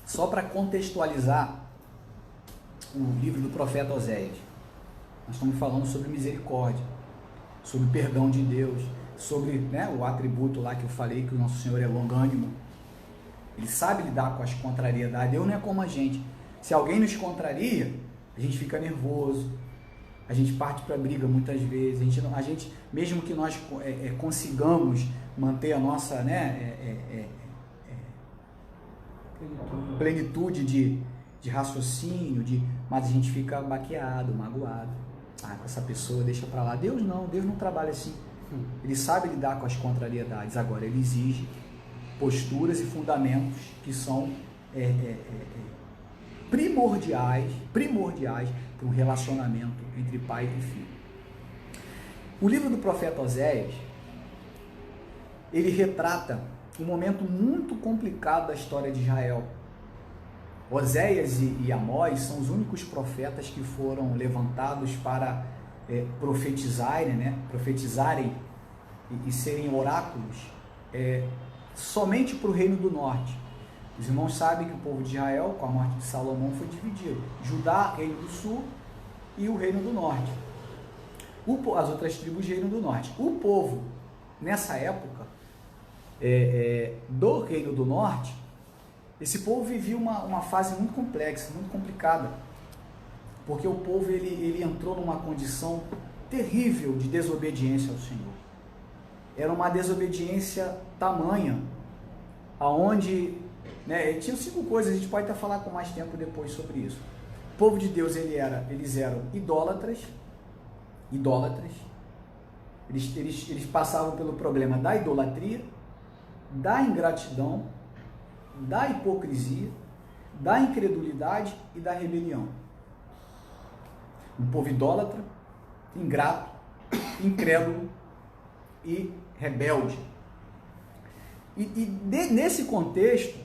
só para contextualizar o livro do profeta Oséias, nós estamos falando sobre misericórdia, sobre perdão de Deus, sobre, né, o atributo lá que eu falei, que o nosso Senhor é longânimo. Ele sabe lidar com as contrariedades. Deus não é como a gente. Se alguém nos contraria, a gente fica nervoso, a gente parte para a briga muitas vezes, a gente mesmo que nós consigamos manter a nossa, né, plenitude de raciocínio, mas a gente fica baqueado, magoado. Com essa pessoa, deixa para lá. Deus não trabalha assim. Ele sabe lidar com as contrariedades. Agora, ele exige posturas e fundamentos que são primordiais para um relacionamento entre pai e filho. O livro do profeta Oséias, ele retrata um momento muito complicado da história de Israel. Oséias e Amós são os únicos profetas que foram levantados para profetizarem e serem oráculos somente para o reino do norte. Os irmãos sabem que o povo de Israel, com a morte de Salomão, foi dividido. Judá, reino do sul, e o reino do norte. As outras tribos, reino do norte. O povo, nessa época, do reino do norte, esse povo vivia uma fase muito complexa, muito complicada, porque o povo ele entrou numa condição terrível de desobediência ao Senhor. Era uma desobediência tamanha, aonde, né, tinha 5 coisas, a gente pode até falar com mais tempo depois sobre isso. O povo de Deus eles eram idólatras, eles passavam pelo problema da idolatria, da ingratidão, da hipocrisia, da incredulidade e da rebelião. Um povo idólatra, ingrato, incrédulo e rebelde. Nesse contexto,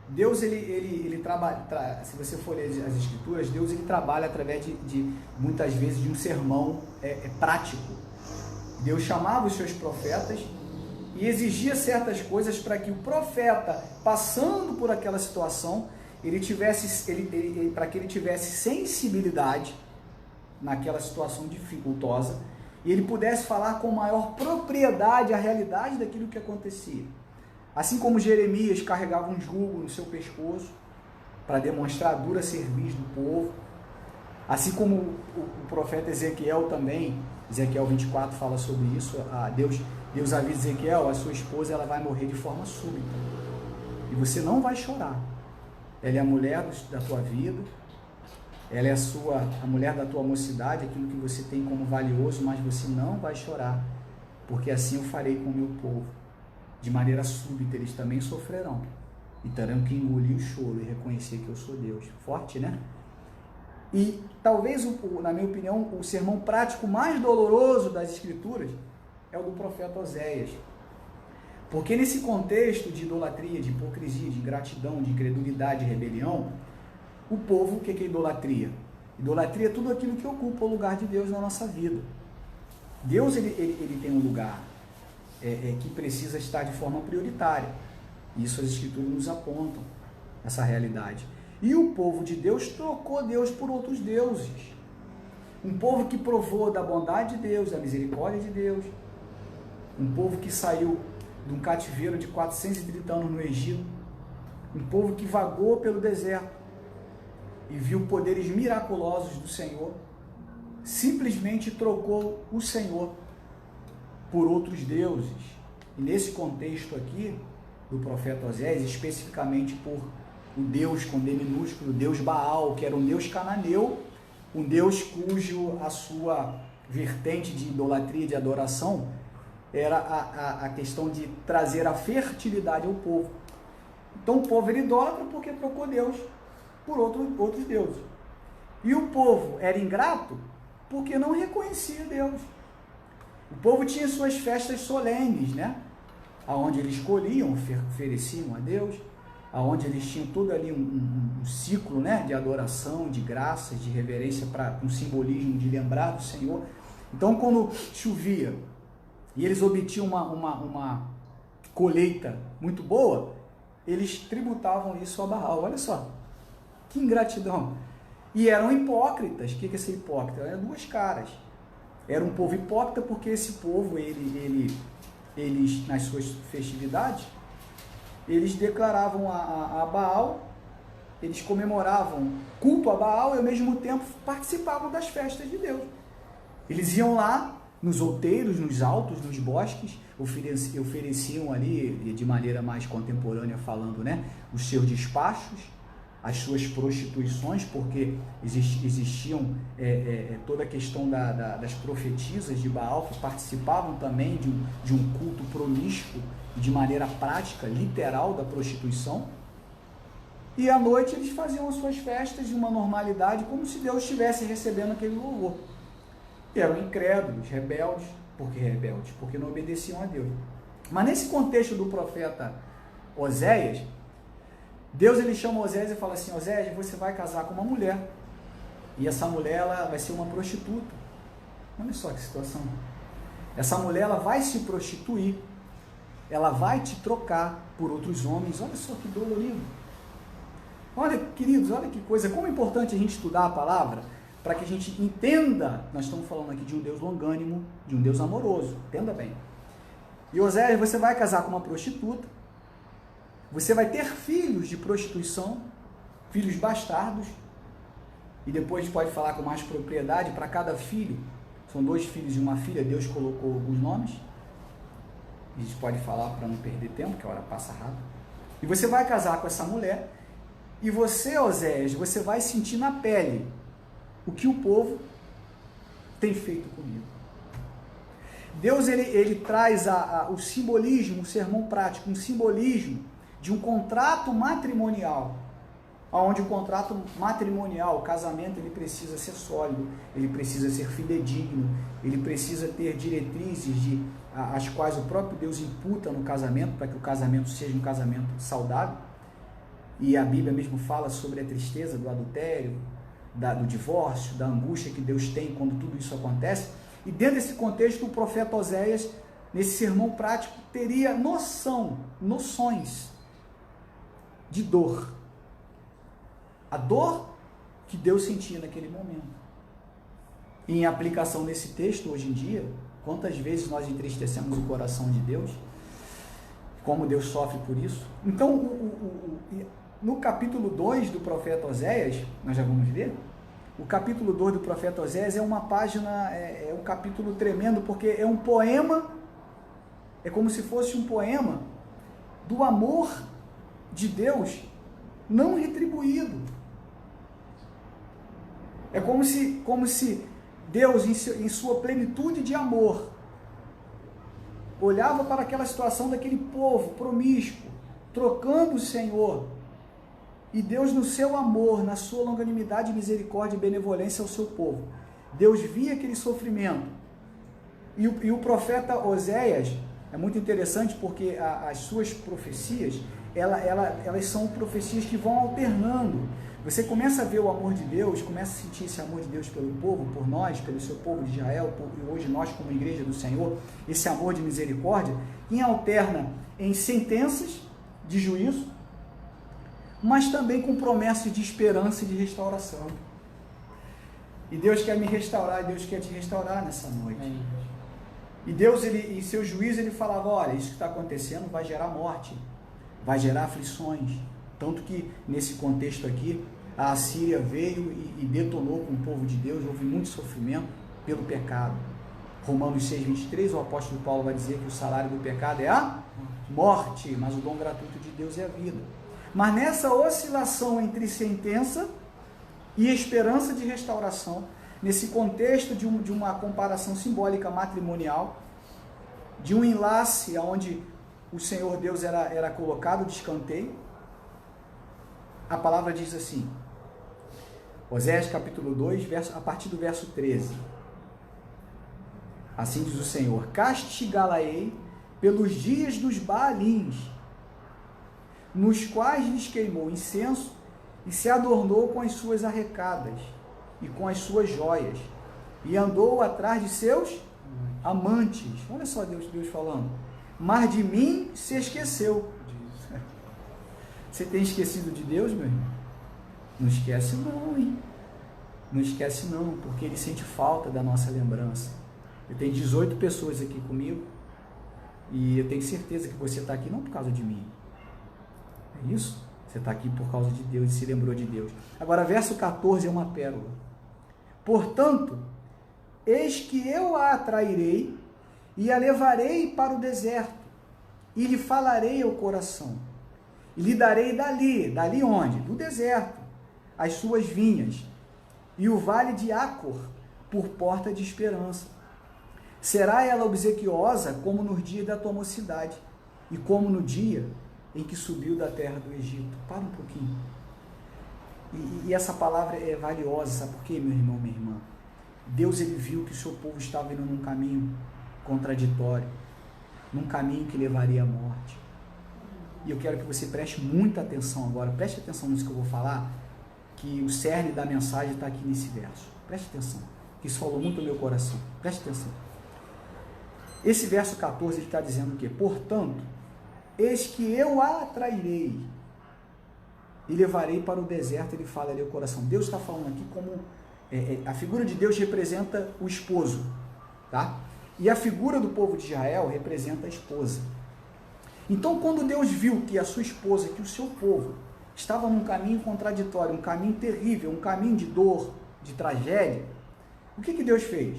Deus ele trabalha, se você for ler as Escrituras, Deus ele trabalha através de muitas vezes de um sermão prático. Deus chamava os seus profetas e exigia certas coisas para que o profeta, passando por aquela situação, para que ele tivesse sensibilidade naquela situação dificultosa e ele pudesse falar com maior propriedade a realidade daquilo que acontecia. Assim como Jeremias carregava um jugo no seu pescoço para demonstrar a dura cerviz do povo, assim como o profeta Ezequiel também, Ezequiel 24 fala sobre isso, Deus avisa Ezequiel, a sua esposa ela vai morrer de forma súbita, e você não vai chorar, ela é a mulher da tua vida, ela é a mulher da tua mocidade, aquilo que você tem como valioso, mas você não vai chorar, porque assim eu farei com o meu povo, de maneira súbita eles também sofrerão, e terão que engolir o choro e reconhecer que eu sou Deus. Forte, né? E talvez, na minha opinião, o sermão prático mais doloroso das Escrituras é o do profeta Oséias. Porque nesse contexto de idolatria, de hipocrisia, de ingratidão, de incredulidade e rebelião, o povo, o que é idolatria? Idolatria é tudo aquilo que ocupa o lugar de Deus na nossa vida. Deus ele tem um lugar que precisa estar de forma prioritária. Isso as Escrituras nos apontam, essa realidade. E o povo de Deus trocou Deus por outros deuses. Um povo que provou da bondade de Deus, da misericórdia de Deus. Um povo que saiu de um cativeiro de 430 anos no Egito. Um povo que vagou pelo deserto e viu poderes miraculosos do Senhor. Simplesmente trocou o Senhor por outros deuses. E nesse contexto aqui, do profeta Oséias, especificamente por o Deus com D minúsculo, o Deus Baal, que era um Deus cananeu, um Deus cujo a sua vertente de idolatria, de adoração, era a questão de trazer a fertilidade ao povo. Então o povo era idólatra porque trocou Deus por outros deuses. E o povo era ingrato porque não reconhecia Deus. O povo tinha suas festas solenes, né? Onde eles escolhiam, ofereciam a Deus, onde eles tinham todo ali um ciclo, né, de adoração, de graças, de reverência, para um simbolismo de lembrar do Senhor. Então, quando chovia e eles obtinham uma colheita muito boa, eles tributavam isso a Baal. Olha só, que ingratidão. E eram hipócritas. O que é ser hipócrita? Eram duas caras. Era um povo hipócrita porque esse povo, eles nas suas festividades, eles declaravam a Baal, eles comemoravam culto a Baal e ao mesmo tempo participavam das festas de Deus. Eles iam lá nos outeiros, nos altos, nos bosques, ofereciam ali, de maneira mais contemporânea falando, né, os seus despachos, as suas prostituições, porque existiam toda a questão das profetisas de Baal, que participavam também de um culto promíscuo, de maneira prática, literal, da prostituição. E à noite eles faziam as suas festas de uma normalidade, como se Deus estivesse recebendo aquele louvor. E eram incrédulos, rebeldes, porque não obedeciam a Deus. Mas nesse contexto do profeta Oséias, Deus ele chama Oséias e fala assim: Oséias, você vai casar com uma mulher, e essa mulher ela vai ser uma prostituta. Olha só que situação. Essa mulher ela vai se prostituir, ela vai te trocar por outros homens. Olha só que dolorido. Olha, queridos, olha que coisa, como é importante a gente estudar a palavra, para que a gente entenda. Nós estamos falando aqui de um Deus longânimo, de um Deus amoroso, entenda bem. E Oséias, você vai casar com uma prostituta, você vai ter filhos de prostituição, filhos bastardos, e depois a gente pode falar com mais propriedade, para cada filho, são 2 filhos e uma filha, Deus colocou alguns nomes, a gente pode falar para não perder tempo, que a hora passa rápido. E você vai casar com essa mulher, e você, Oséias, você vai sentir na pele o que o povo tem feito comigo. Deus, ele traz o simbolismo, o sermão prático, um simbolismo de um contrato matrimonial, onde o contrato matrimonial, o casamento, ele precisa ser sólido, ele precisa ser fidedigno, ele precisa ter diretrizes as quais o próprio Deus imputa no casamento, para que o casamento seja um casamento saudável. E a Bíblia mesmo fala sobre a tristeza do adultério, do divórcio, da angústia que Deus tem quando tudo isso acontece. E dentro desse contexto, o profeta Oséias, nesse sermão prático, teria noções de dor. A dor que Deus sentia naquele momento. E em aplicação desse texto, hoje em dia, quantas vezes nós entristecemos o coração de Deus, como Deus sofre por isso. Então, no capítulo 2 do profeta Oséias, nós já vamos ver, o capítulo 2 do profeta Oséias é uma página, é um capítulo tremendo, porque é um poema, é como se fosse um poema do amor de Deus não retribuído. É como se Deus, em sua plenitude de amor, olhava para aquela situação daquele povo promíscuo, trocando o Senhor. E Deus, no seu amor, na sua longanimidade, misericórdia e benevolência ao seu povo, Deus via aquele sofrimento. E o profeta Oséias, é muito interessante porque as suas profecias, elas são profecias que vão alternando. Você começa a ver o amor de Deus, começa a sentir esse amor de Deus pelo povo, por nós, pelo seu povo de Israel, e hoje nós como igreja do Senhor, esse amor de misericórdia, que alterna em sentenças de juízo, mas também com promessas de esperança e de restauração. E Deus quer me restaurar, e Deus quer te restaurar nessa noite. E Deus, em seu juízo, ele falava, olha, isso que está acontecendo vai gerar morte, vai gerar aflições. Tanto que, nesse contexto aqui, a Assíria veio e detonou com o povo de Deus, houve muito sofrimento pelo pecado. Romanos 6,23, o apóstolo Paulo vai dizer que o salário do pecado é a morte, mas o dom gratuito de Deus é a vida. Mas nessa oscilação entre sentença e esperança de restauração, nesse contexto de uma comparação simbólica matrimonial, de um enlace onde o Senhor Deus era colocado de escanteio, a palavra diz assim, Oséias capítulo 2, a partir do verso 13. Assim diz o Senhor, castigá-la-ei pelos dias dos Baalins, nos quais lhes queimou incenso e se adornou com as suas arrecadas e com as suas joias, e andou atrás de seus amantes. Olha só Deus falando, mas de mim se esqueceu. Você tem esquecido de Deus, meu irmão? Não esquece não, hein? Não esquece não, porque Ele sente falta da nossa lembrança. Eu tenho 18 pessoas aqui comigo, e eu tenho certeza que você está aqui não por causa de mim. É isso? Você está aqui por causa de Deus e se lembrou de Deus. Agora, verso 14 é uma pérola. Portanto, eis que eu a atrairei e a levarei para o deserto, e lhe falarei ao coração, e lhe darei dali onde? Do deserto, as suas vinhas, e o vale de Acor por porta de esperança. Será ela obsequiosa como nos dias da tua mocidade, e como no dia em que subiu da terra do Egito. Para um pouquinho. E essa palavra é valiosa, sabe por quê, meu irmão, minha irmã? Deus, ele viu que o seu povo estava indo num caminho contraditório, num caminho que levaria à morte. E eu quero que você preste muita atenção agora, preste atenção nisso que eu vou falar, que o cerne da mensagem está aqui nesse verso. Preste atenção, que isso falou muito no meu coração. Preste atenção. Esse verso 14 está dizendo o quê? Portanto, eis que eu a atrairei e levarei para o deserto, ele fala ali o coração. Deus está falando aqui como a figura de Deus representa o esposo, tá? E a figura do povo de Israel representa a esposa. Então, quando Deus viu que a sua esposa, que o seu povo, estava num caminho contraditório, um caminho terrível, um caminho de dor, de tragédia, o que Deus fez?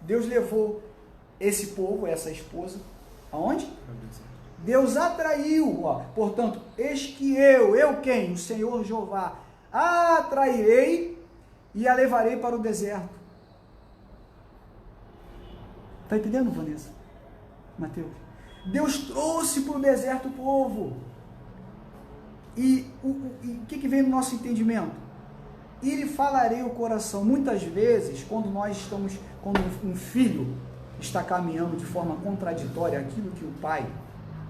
Deus levou esse povo, essa esposa, aonde? Deus atraiu, ó. Portanto, eis que eu quem? O Senhor Jeová, a atrairei e a levarei para o deserto. Está entendendo, Vanessa? Mateus? Deus trouxe para o deserto o povo. E o que vem no nosso entendimento? E lhe falarei o coração. Muitas vezes, quando um filho está caminhando de forma contraditória aquilo que o pai,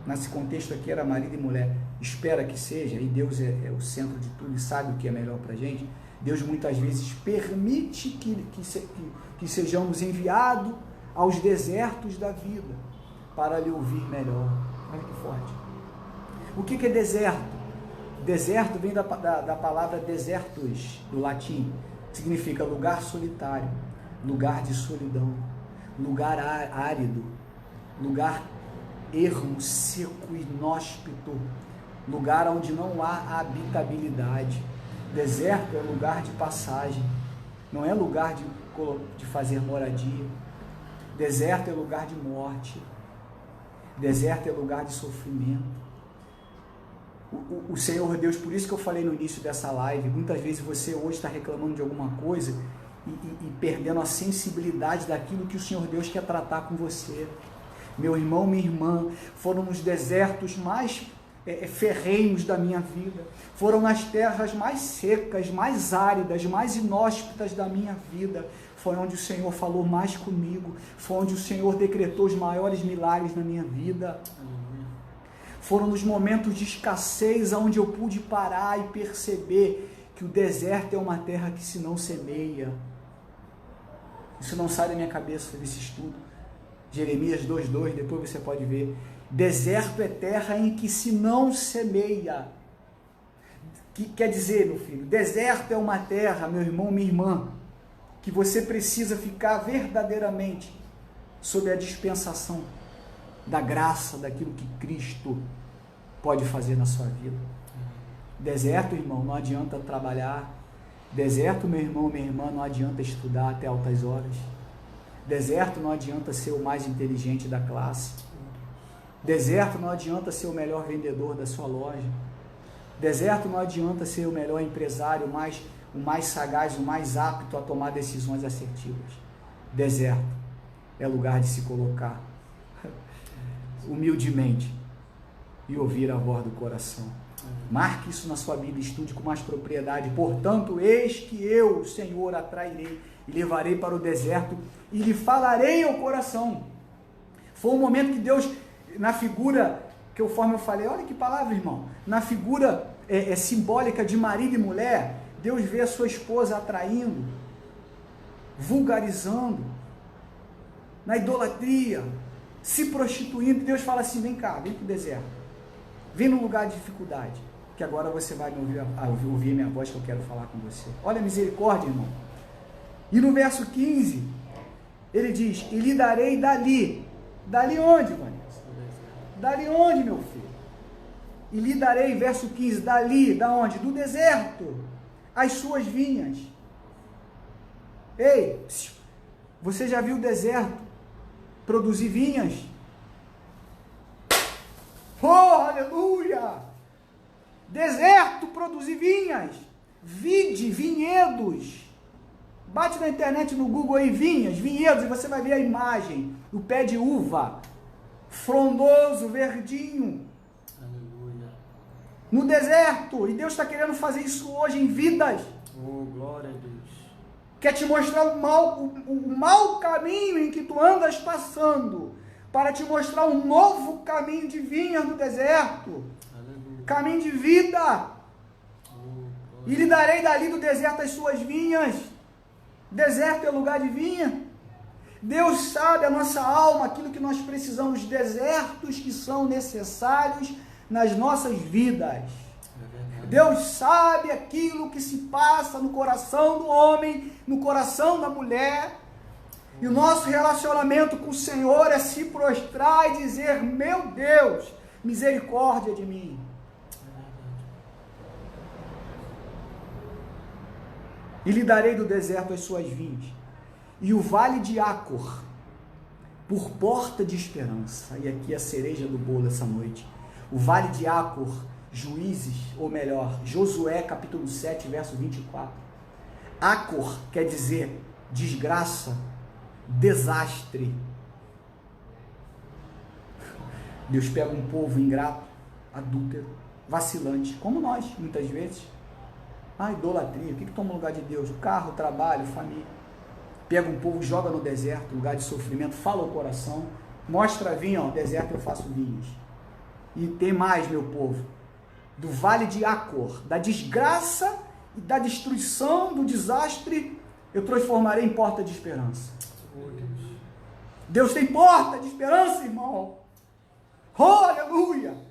nesse contexto aqui era marido e mulher, espera que seja, e Deus é o centro de tudo e sabe o que é melhor para a gente, Deus muitas vezes permite que sejamos enviados aos desertos da vida, para lhe ouvir melhor. Olha que forte. O que é deserto? Deserto vem da palavra desertus, do latim, significa lugar solitário, lugar de solidão, lugar árido, lugar ermo, seco, inóspito, lugar onde não há habitabilidade. Deserto é lugar de passagem, não é lugar de fazer moradia. Deserto é lugar de morte, deserto é lugar de sofrimento. O Senhor Deus, por isso que eu falei no início dessa live, muitas vezes você hoje está reclamando de alguma coisa e perdendo a sensibilidade daquilo que o Senhor Deus quer tratar com você. meu irmão, minha irmã, foram nos desertos mais ferrenhos da minha vida, foram nas terras mais secas, mais áridas, mais inóspitas da minha vida, foi onde o Senhor falou mais comigo, foi onde o Senhor decretou os maiores milagres na minha vida. Foram nos momentos de escassez onde eu pude parar e perceber que o deserto é uma terra que se não semeia. Isso não sai da minha cabeça desse estudo. Jeremias 2:2, depois você pode ver. Deserto é terra em que se não semeia. Que quer dizer, meu filho, deserto é uma terra, meu irmão, minha irmã, que você precisa ficar verdadeiramente sob a dispensação da graça, daquilo que Cristo pode fazer na sua vida. Deserto, irmão, não adianta trabalhar. Deserto, meu irmão, minha irmã, não adianta estudar até altas horas. Deserto não adianta ser o mais inteligente da classe. Deserto não adianta ser o melhor vendedor da sua loja. Deserto não adianta ser o melhor empresário, o mais sagaz, o mais apto a tomar decisões assertivas. Deserto é lugar de se colocar humildemente e ouvir a voz do coração. Marque isso na sua vida, estude com mais propriedade. Portanto, eis que eu, o Senhor, atrairei e levarei para o deserto e lhe falarei ao coração. Foi um momento que Deus, na figura, que conforme eu falei, olha que palavra, irmão, na figura simbólica de marido e mulher, Deus vê a sua esposa atraindo, vulgarizando, na idolatria, se prostituindo, e Deus fala assim, vem cá, vem para o deserto, vem num lugar de dificuldade, que agora você vai ouvir minha voz que eu quero falar com você. Olha a misericórdia, irmão. E no verso 15, ele diz, e lhe darei dali. Dali onde, Vanessa? Dali onde, meu filho? E lhe darei, verso 15, dali, da onde? Do deserto, as suas vinhas. Ei, você já viu o deserto produzir vinhas? Oh, aleluia! Deserto produzir vinhas, vide, vinhedos. Bate na internet, no Google aí, vinhedos, e você vai ver a imagem, o pé de uva, frondoso, verdinho. Aleluia. No deserto, e Deus está querendo fazer isso hoje em vidas. Oh, glória a Deus. Quer te mostrar o mau caminho em que tu andas passando, para te mostrar um novo caminho de vinha no deserto. Aleluia. Caminho de vida. E lhe darei dali do deserto as suas vinhas. Deserto é lugar de vinha. Deus sabe a nossa alma, aquilo que nós precisamos, desertos que são necessários nas nossas vidas. Deus sabe aquilo que se passa no coração do homem, no coração da mulher. E o nosso relacionamento com o Senhor é se prostrar e dizer, meu Deus, misericórdia de mim. E lhe darei do deserto as suas vinhas, e o vale de Acor, por porta de esperança. E aqui a cereja do bolo essa noite. O vale de Acor, Juízes, ou melhor, Josué capítulo 7, verso 24. Acor quer dizer desgraça, desastre. Deus pega um povo ingrato, adúltero, vacilante, como nós, muitas vezes. Idolatria, o que toma o lugar de Deus? O carro, o trabalho, família. Pega um povo, joga no deserto, lugar de sofrimento, fala ao coração, mostra vinho, deserto eu faço vinhos. E tem mais, meu povo, do vale de Acor, da desgraça e da destruição, do desastre, eu transformarei em porta de esperança. Deus tem porta de esperança, irmão. Oh, aleluia!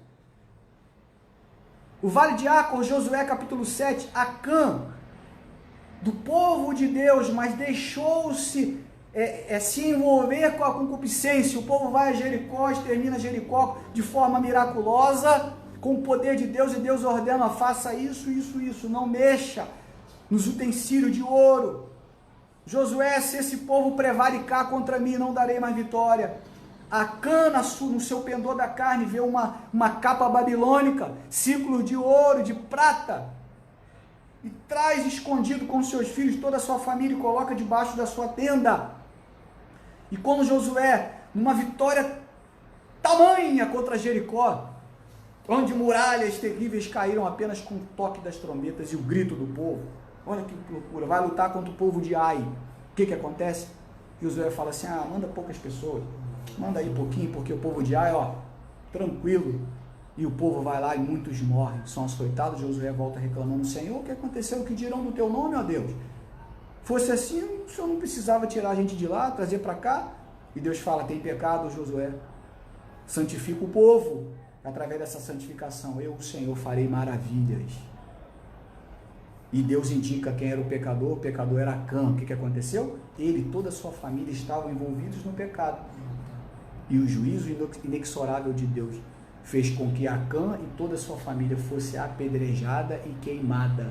O vale de Acor, Josué capítulo 7, Acã, do povo de Deus, mas deixou-se se envolver com a concupiscência. O povo vai a Jericó, extermina Jericó de forma miraculosa, com o poder de Deus, e Deus ordena, faça isso, isso, isso, não mexa nos utensílios de ouro. Josué, se esse povo prevaricar contra mim, não darei mais vitória. Acã, no seu pendor da carne, vê uma capa babilônica, círculos de ouro, de prata, e traz escondido com seus filhos toda a sua família e coloca debaixo da sua tenda. E quando Josué, numa vitória tamanha contra Jericó, onde muralhas terríveis caíram apenas com o toque das trombetas e o grito do povo. Olha que loucura, vai lutar contra o povo de Ai. O que acontece? Josué fala assim, manda poucas pessoas, manda aí pouquinho, porque o povo de Ai, tranquilo. E o povo vai lá e muitos morrem, são açoitados. Josué volta reclamando, Senhor, o que aconteceu? O que dirão do teu nome, ó Deus? Fosse assim, o Senhor não precisava tirar a gente de lá, trazer para cá. E Deus fala, tem pecado, Josué, santifica o povo. Através dessa santificação, eu, o Senhor, farei maravilhas. E Deus indica quem era o pecador era Acã. O que aconteceu? Ele e toda a sua família estavam envolvidos no pecado. E o juízo inexorável de Deus fez com que Acã e toda a sua família fosse apedrejada e queimada.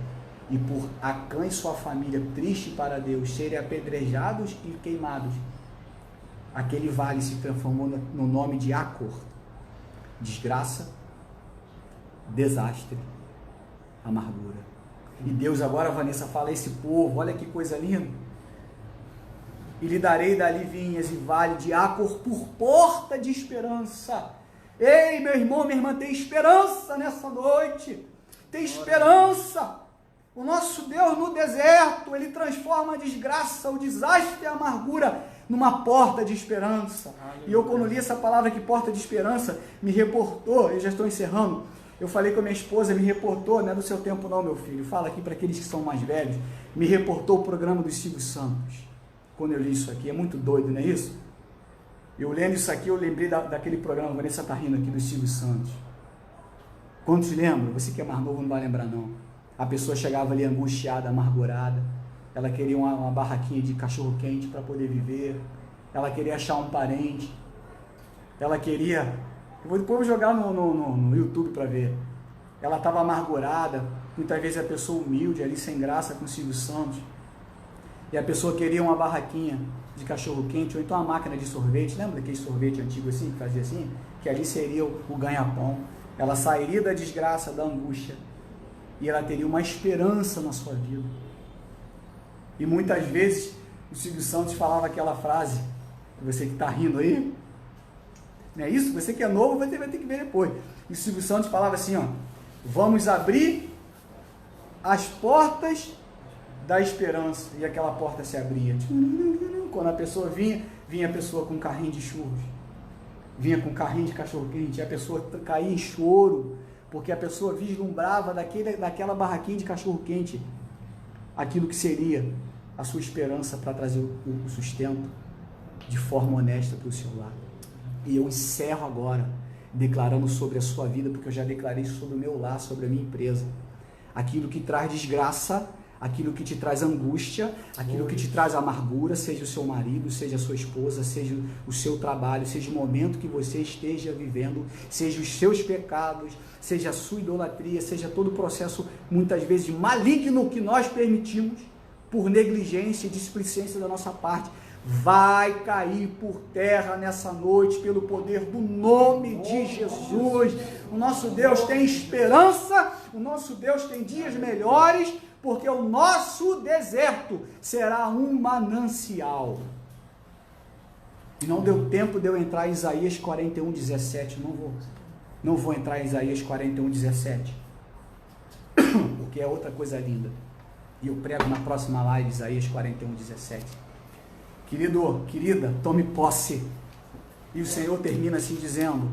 E por Acã e sua família, triste para Deus, serem apedrejados e queimados, aquele vale se transformou no nome de Acor. Desgraça, desastre, amargura. E Deus agora, Vanessa, fala a esse povo, olha que coisa linda. E lhe darei dali vinhas e vale de Acor por porta de esperança. Ei, meu irmão, minha irmã, tem esperança nessa noite. Tem esperança. O nosso Deus no deserto, Ele transforma a desgraça, o desastre e a amargura numa porta de esperança. Aleluia. E eu, quando li essa palavra aqui, porta de esperança, me reportou, eu já estou encerrando, eu falei com a minha esposa, me reportou, não é do seu tempo não, meu filho, fala aqui para aqueles que são mais velhos, me reportou o programa do Silvio Santos. Quando eu li isso aqui, é muito doido, não é isso? Eu lendo isso aqui, eu lembrei daquele programa, a Vanessa está rindo aqui, do Silvio Santos. Quantos lembram? Você que é mais novo não vai lembrar não. A pessoa chegava ali angustiada, amargurada, ela queria uma barraquinha de cachorro quente para poder viver, ela queria achar um parente, ela queria, depois vou jogar no YouTube para ver, ela estava amargurada, muitas vezes a pessoa humilde ali, sem graça, com o Silvio Santos, e a pessoa queria uma barraquinha de cachorro quente, ou então uma máquina de sorvete, lembra daquele sorvete antigo assim, que fazia assim? Que ali seria o ganha-pão. Ela sairia da desgraça, da angústia, e ela teria uma esperança na sua vida. E muitas vezes o Silvio Santos falava aquela frase, você que está rindo aí, não é isso? Você que é novo vai ter que ver depois. E o Silvio Santos falava assim, vamos abrir as portas da esperança. E aquela porta se abria. Quando a pessoa vinha a pessoa com um carrinho de churros, vinha com um carrinho de cachorro-quente, e a pessoa caía em choro, porque a pessoa vislumbrava daquela barraquinha de cachorro-quente aquilo que seria a sua esperança para trazer o sustento de forma honesta para o seu lar. E eu encerro agora declarando sobre a sua vida, porque eu já declarei sobre o meu lar, sobre a minha empresa. Aquilo que traz desgraça, aquilo que te traz angústia, aquilo que te traz amargura, seja o seu marido, seja a sua esposa, seja o seu trabalho, seja o momento que você esteja vivendo, seja os seus pecados, seja a sua idolatria, seja todo o processo, muitas vezes, maligno que nós permitimos, por negligência e displicência da nossa parte, vai cair por terra nessa noite, pelo poder do nome de Jesus. O nosso Deus tem esperança, o nosso Deus tem dias melhores, porque o nosso deserto será um manancial. E não deu tempo de eu entrar em Isaías 41:17, não vou entrar em Isaías 41:17, porque é outra coisa linda. E eu prego na próxima live, Isaías 41:17. Querido, querida, tome posse. E o Senhor termina assim dizendo,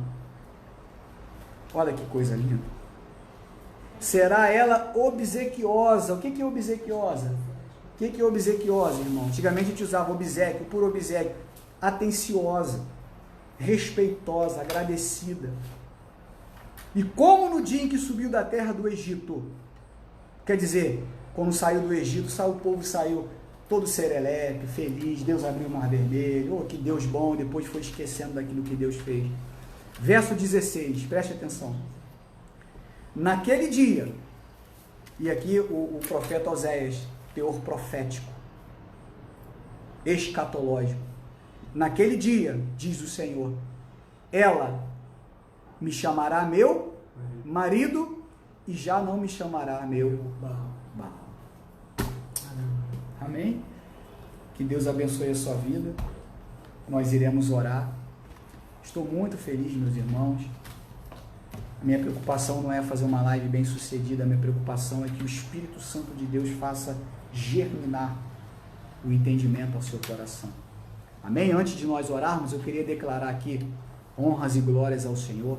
olha que coisa linda. Será ela obsequiosa. O que é obsequiosa? O que é obsequiosa, irmão? Antigamente a gente usava obséquio, por obséquio. Atenciosa, respeitosa, agradecida. E como no dia em que subiu da terra do Egito, quer dizer, quando saiu do Egito, o povo saiu todo serelepe, feliz, Deus abriu o mar vermelho, oh, que Deus bom, depois foi esquecendo daquilo que Deus fez. Verso 16, preste atenção. Naquele dia, e aqui o profeta Oséias, teor profético, escatológico, naquele dia, diz o Senhor, ela me chamará meu marido e já não me chamará meu Baal. Amém? Que Deus abençoe a sua vida. Nós iremos orar. Estou muito feliz, meus irmãos. A minha preocupação não é fazer uma live bem sucedida, a minha preocupação é que o Espírito Santo de Deus faça germinar o entendimento ao seu coração. Amém? Antes de nós orarmos, eu queria declarar aqui honras e glórias ao Senhor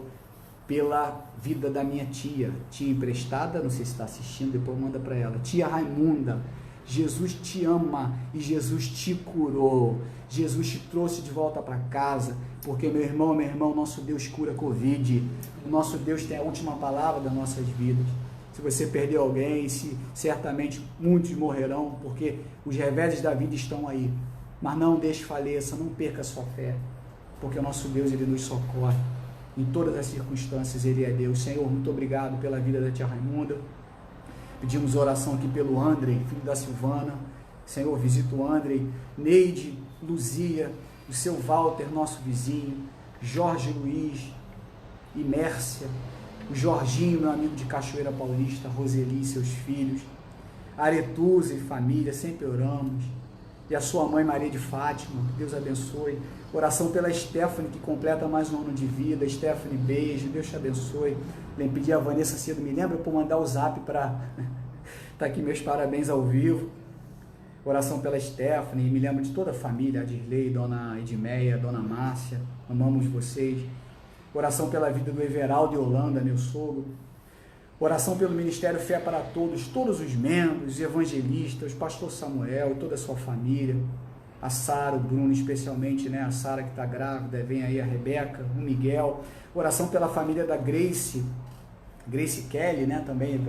pela vida da minha tia emprestada, não sei se está assistindo, depois manda para ela, tia Raimunda. Jesus te ama e Jesus te curou, Jesus te trouxe de volta para casa, porque meu irmão, nosso Deus cura Covid, o nosso Deus tem a última palavra das nossas vidas. Se você perdeu alguém, certamente muitos morrerão, porque os reveses da vida estão aí, mas não deixe faleça, não perca a sua fé, porque o nosso Deus, Ele nos socorre, em todas as circunstâncias Ele é Deus. Senhor, muito obrigado pela vida da tia Raimunda. Pedimos oração aqui pelo André, filho da Silvana. Senhor, visita o André, Neide, Luzia, o seu Walter, nosso vizinho, Jorge Luiz e Mércia, o Jorginho, meu amigo de Cachoeira Paulista, Roseli e seus filhos, Aretuza e família, sempre oramos. E a sua mãe Maria de Fátima, que Deus abençoe. Oração pela Stephanie, que completa mais um ano de vida. Stephanie, beijo, Deus te abençoe. Pedi a Vanessa cedo, me lembra para mandar o zap para tá aqui meus parabéns ao vivo. Oração pela Stephanie, me lembro de toda a família, a Dirley, Dona Edmeia, Dona Márcia, amamos vocês. Oração pela vida do Everaldo e Holanda, meu sogro. Oração pelo Ministério Fé para Todos, todos os membros, os evangelistas, o pastor Samuel e toda a sua família. A Sara, o Bruno, especialmente, né? A Sara que está grávida, vem aí a Rebeca, o Miguel. Oração pela família da Grace Kelly, né? Também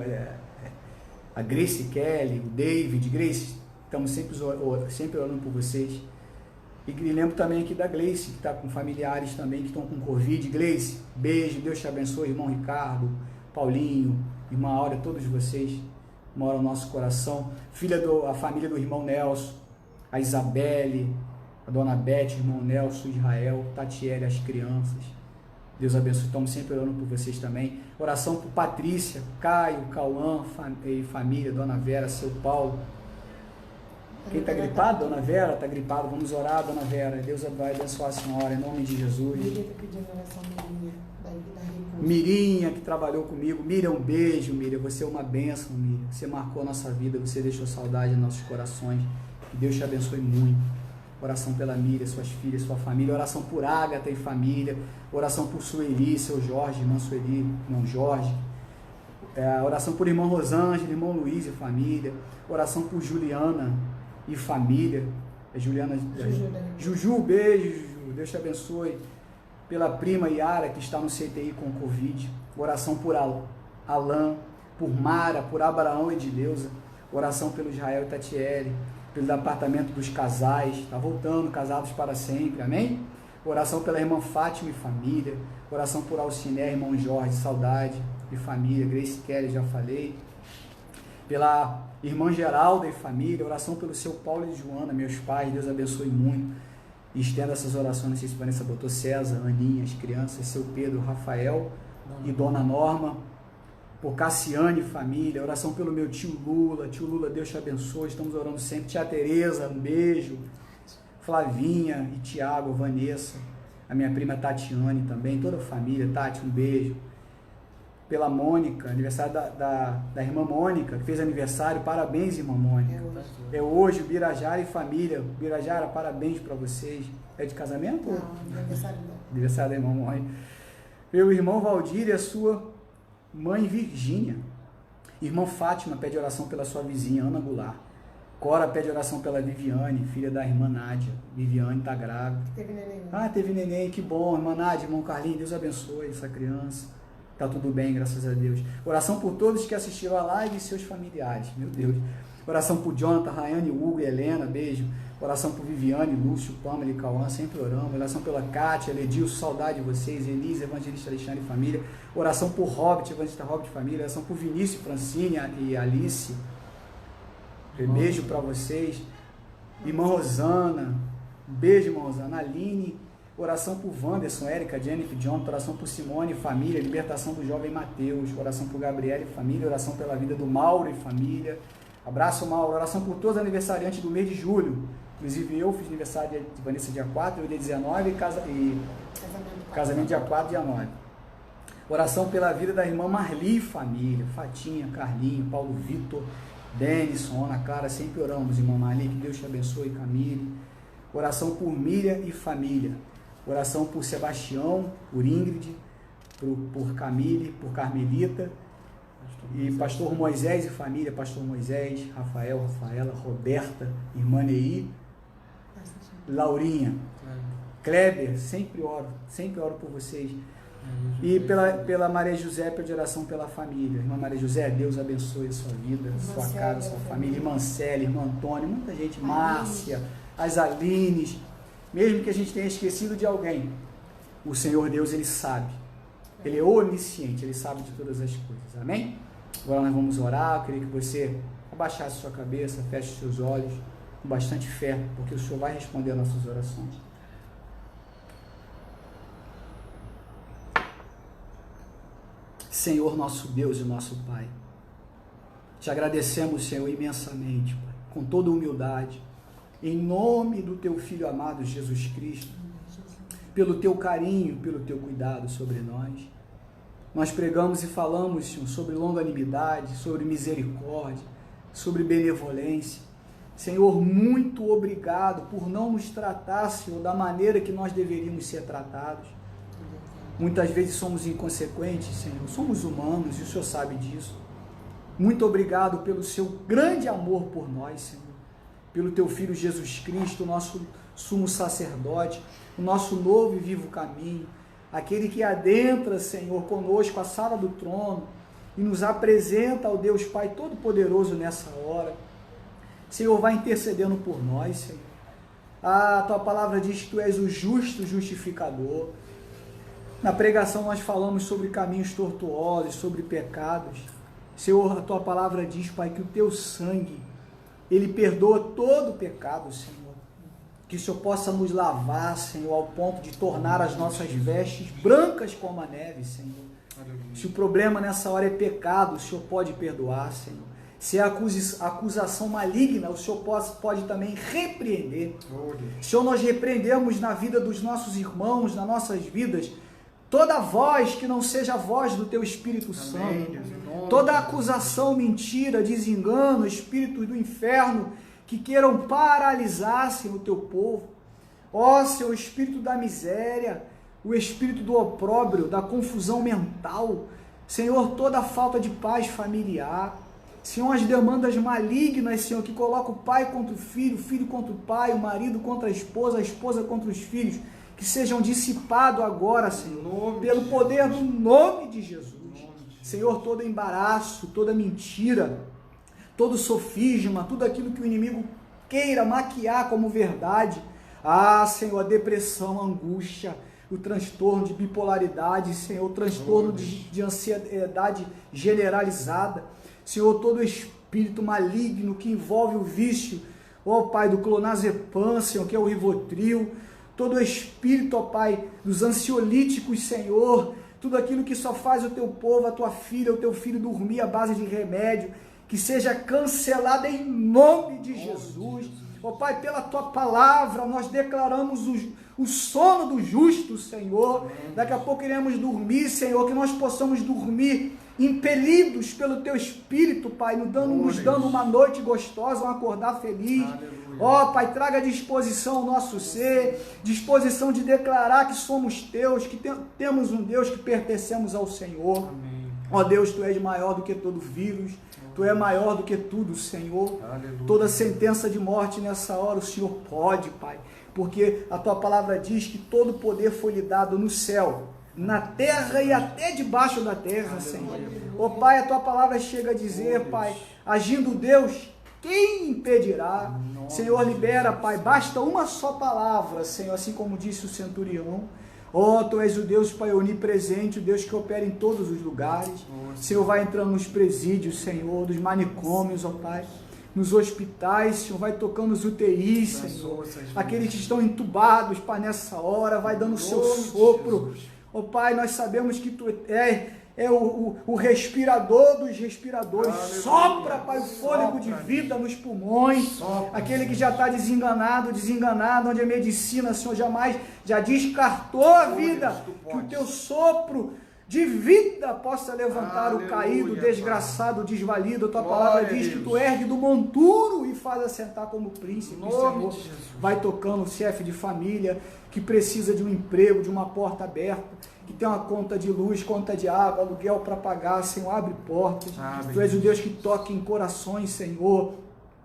a Grace Kelly, o David, Grace, estamos sempre orando por vocês. E lembro também aqui da Gleice, que está com familiares também que estão com Covid. Gleice, beijo, Deus te abençoe, irmão Ricardo, Paulinho, irmã Áurea, todos vocês moram no nosso coração. A família do irmão Nelson, a Isabelle, a dona Beth, irmão Nelson, Israel, Tatiele, as crianças. Deus abençoe, estamos sempre orando por vocês também. Oração por Patrícia, Caio, Cauã e família, dona Vera, seu Paulo. Quem está gripado? Dona Vera está gripada. Vamos orar, Dona Vera. Deus vai abençoar a senhora, em nome de Jesus. Mirinha está pedindo oração, Mirinha, da Recurso. Mirinha, que trabalhou comigo. Miriam, um beijo, Miriam. Você é uma bênção, Miriam. Você marcou a nossa vida, você deixou saudade nos nossos corações. Que Deus te abençoe muito. Oração pela Miriam, suas filhas, sua família. Oração por Ágata e família. Oração por Sueli, seu Jorge, irmã Sueli, irmão Jorge. Oração por irmão Rosângela, irmão Luiz e família. Oração por Juliana e família. Juliana, Juju, beijo, Juju. Deus te abençoe. Pela prima Yara, que está no CTI com Covid. Oração por Alain, por Mara, por Abraão e de Deusa. Oração pelo Israel e Tatiele, pelo departamento dos casais. Está voltando, casados para sempre, amém? Oração pela irmã Fátima e família. Oração por Alciné, irmão Jorge, saudade e família. Grace Kelly, já falei. Pela irmã Geralda e família. Oração pelo seu Paulo e Joana, meus pais. Deus abençoe muito. E estenda essas orações, não sei se Vanessa botou, César, Aninha, as crianças, seu Pedro, Rafael e Dona Norma. Por Cassiane e família. Oração pelo meu tio Lula. Tio Lula, Deus te abençoe. Estamos orando sempre. Tia Tereza, um beijo. Flavinha e Tiago, Vanessa. A minha prima Tatiane também. Toda a família. Tati, um beijo. Pela Mônica, aniversário da irmã Mônica, que fez aniversário. Parabéns, irmã Mônica. É hoje, Birajara e família. Birajara, parabéns para vocês. É de casamento? Não, aniversário não. Aniversário da irmã Mônica. Pelo irmão Valdir e a sua mãe Virgínia. Irmã Fátima pede oração pela sua vizinha Ana Goulart. Cora pede oração pela Viviane, filha da irmã Nádia. Viviane está grávida. Teve neném. Teve neném, que bom. Irmã Nádia, irmão Carlinhos, Deus abençoe essa criança. Tá tudo bem, graças a Deus. Oração por todos que assistiram a live e seus familiares. Meu Deus. Oração por Jonathan, Rayane, Hugo e Helena, beijo. Oração por Viviane, Lúcio, Pamela e Cauã, sempre oramos. Oração pela Kátia, Ledilson, saudade de vocês. Elisa, Evangelista Alexandre e família. Oração por Robert, Evangelista Robert e família. Oração por Vinícius, Francine e Alice. Beijo para vocês. Irmã Rosana, beijo, irmã Rosana. Aline, oração por Wanderson, Érica, Jennifer, John. Oração por Simone e família. Libertação do jovem Mateus. Oração por Gabriela e família. Oração pela vida do Mauro e família. Abraço, Mauro. Oração por todos os aniversariantes do mês de julho. Inclusive eu fiz aniversário de Vanessa dia 4, eu dia 19 e Casamento dia 4 e dia 9. Oração pela vida da irmã Marli e família, Fatinha, Carlinho, Paulo Vitor, Denison, Ana Clara, sempre oramos, irmã Marli, que Deus te abençoe, Camille. Oração por Miriam e família. Oração por Sebastião, por Ingrid, por Camille, por Carmelita. E pastor Moisés e família, pastor Moisés, Rafael, Rafaela, Roberta, irmã Neí, Laurinha, Kleber, sempre oro por vocês. E pela Maria José, pede oração pela família. Irmã Maria José, Deus abençoe a sua vida, a sua casa, a sua família. Irmã Célia, irmã Antônio, muita gente, Márcia, as Alines. Mesmo que a gente tenha esquecido de alguém, o Senhor Deus, Ele sabe. Ele é onisciente, Ele sabe de todas as coisas. Amém? Agora nós vamos orar. Eu queria que você abaixasse sua cabeça, feche seus olhos com bastante fé, porque o Senhor vai responder as nossas orações. Senhor, nosso Deus e nosso Pai, te agradecemos, Senhor, imensamente, Pai, com toda humildade, em nome do Teu Filho amado Jesus Cristo, pelo Teu carinho, pelo Teu cuidado sobre nós. Nós pregamos e falamos, Senhor, sobre longanimidade, sobre misericórdia, sobre benevolência. Senhor, muito obrigado por não nos tratar, Senhor, da maneira que nós deveríamos ser tratados. Muitas vezes somos inconsequentes, Senhor, somos humanos e o Senhor sabe disso. Muito obrigado pelo seu grande amor por nós, Senhor, pelo Teu Filho Jesus Cristo, o nosso sumo sacerdote, o nosso novo e vivo caminho, aquele que adentra, Senhor, conosco a sala do trono e nos apresenta ao Deus Pai Todo-Poderoso nessa hora. Senhor, vai intercedendo por nós, Senhor. A Tua palavra diz que Tu és o justo justificador. Na pregação nós falamos sobre caminhos tortuosos, sobre pecados. Senhor, a Tua palavra diz, Pai, que o Teu sangue, Ele perdoa todo o pecado, Senhor. Que o Senhor possa nos lavar, Senhor, ao ponto de tornar as nossas vestes brancas como a neve, Senhor. Se o problema nessa hora é pecado, o Senhor pode perdoar, Senhor. Se é acusação maligna, o Senhor pode também repreender. Senhor, nós repreendemos na vida dos nossos irmãos, nas nossas vidas, toda voz que não seja a voz do Teu Espírito Santo, toda acusação, mentira, desengano, espíritos do inferno que queiram paralisar, Senhor, o Teu povo. Ó, Senhor, o espírito da miséria, o espírito do opróbrio, da confusão mental, Senhor, toda a falta de paz familiar, Senhor, as demandas malignas, Senhor, que colocam o pai contra o filho contra o pai, o marido contra a esposa contra os filhos, que sejam dissipados agora, Senhor, pelo poder do nome de Jesus. Senhor, todo embaraço, toda mentira, todo sofisma, tudo aquilo que o inimigo queira maquiar como verdade. Ah, Senhor, a depressão, a angústia, o transtorno de bipolaridade, Senhor, o transtorno de ansiedade generalizada. Senhor, todo espírito maligno que envolve o vício, ó Pai, do clonazepam, Senhor, que é o Rivotril, todo espírito, ó Pai, dos ansiolíticos, Senhor, tudo aquilo que só faz o Teu povo, a Tua filha, o Teu filho dormir à base de remédio, que seja cancelado em nome de Jesus. Ó Pai, pela Tua palavra, nós declaramos o sono do justo, Senhor. Daqui a pouco iremos dormir, Senhor, que nós possamos dormir impelidos pelo Teu Espírito, Pai, nos dando uma noite gostosa, um acordar feliz. Ó Pai, traga disposição ao nosso ser, disposição de declarar que somos Teus, que temos um Deus, que pertencemos ao Senhor. Ó Deus, Tu és maior do que todo vírus, Tu és maior do que tudo, Senhor. Aleluia. Toda sentença de morte nessa hora o Senhor pode, Pai, porque a Tua palavra diz que todo poder foi lhe dado no céu, na terra e até debaixo da terra, Senhor. Ó Pai, a Tua palavra chega a dizer, Pai, agindo Deus, quem impedirá? Senhor, libera, Pai, basta uma só palavra, Senhor, assim como disse o centurião. Ó, Tu és o Deus, Pai, onipresente, o Deus que opera em todos os lugares. Senhor, vai entrando nos presídios, Senhor, dos manicômios, ó Pai, nos hospitais, Senhor, vai tocando os UTIs, Senhor, aqueles que estão entubados, Pai, nessa hora, vai dando o Seu sopro. Ó Pai, nós sabemos que Tu é o respirador dos respiradores. Aleluia. Sopra, Pai, o fôlego de Sopra. vida nos pulmões. Sopra. Aquele que já está desenganado, onde a medicina, Senhor, já descartou a vida. Deus, tu Que o podes. teu sopro de vida possa levantar Aleluia, o caído, o desgraçado, o desvalido. A tua Glória palavra a diz que Deus. tu ergue do monturo e faz assentar como príncipe, Em nome Senhor. de Jesus. Vai tocando o chefe de família que precisa de um emprego, de uma porta aberta, que tem uma conta de luz, conta de água, aluguel para pagar, Senhor, abre portas. Abre. Tu és o Deus que toca em corações, Senhor.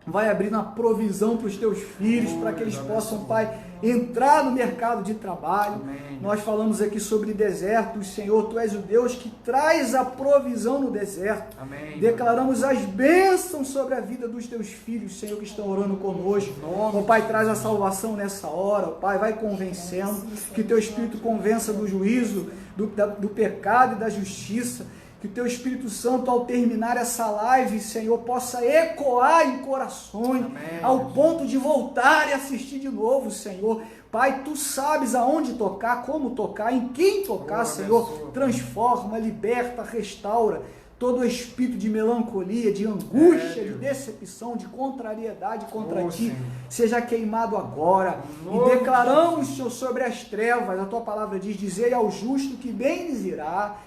Vai abrindo a provisão para os teus filhos, para que eles Deus possam, abençoe. Pai, entrar no mercado de trabalho. Amém. Nós falamos aqui sobre desertos, Senhor. Tu és o Deus que traz a provisão no deserto. Amém. Declaramos as bênçãos sobre a vida dos teus filhos, Senhor, que estão orando conosco. Nome Ó Pai, traz a salvação nessa hora, ó Pai, vai convencendo, que teu Espírito convença do juízo, do pecado e da justiça. Que o teu Espírito Santo, ao terminar essa live, Senhor, possa ecoar em corações, Amém. ao ponto de voltar e assistir de novo, Senhor. Pai, tu sabes aonde tocar, como tocar, em quem tocar, Oh, Senhor. abençoa. Transforma, liberta, restaura todo o espírito de melancolia, de angústia, de Deus. decepção, de contrariedade contra Oh, ti. Senhor. Seja queimado agora. Em E nome de declaramos, Senhor, sobre as trevas. A tua palavra diz: dizei ao justo que bem lhes irá.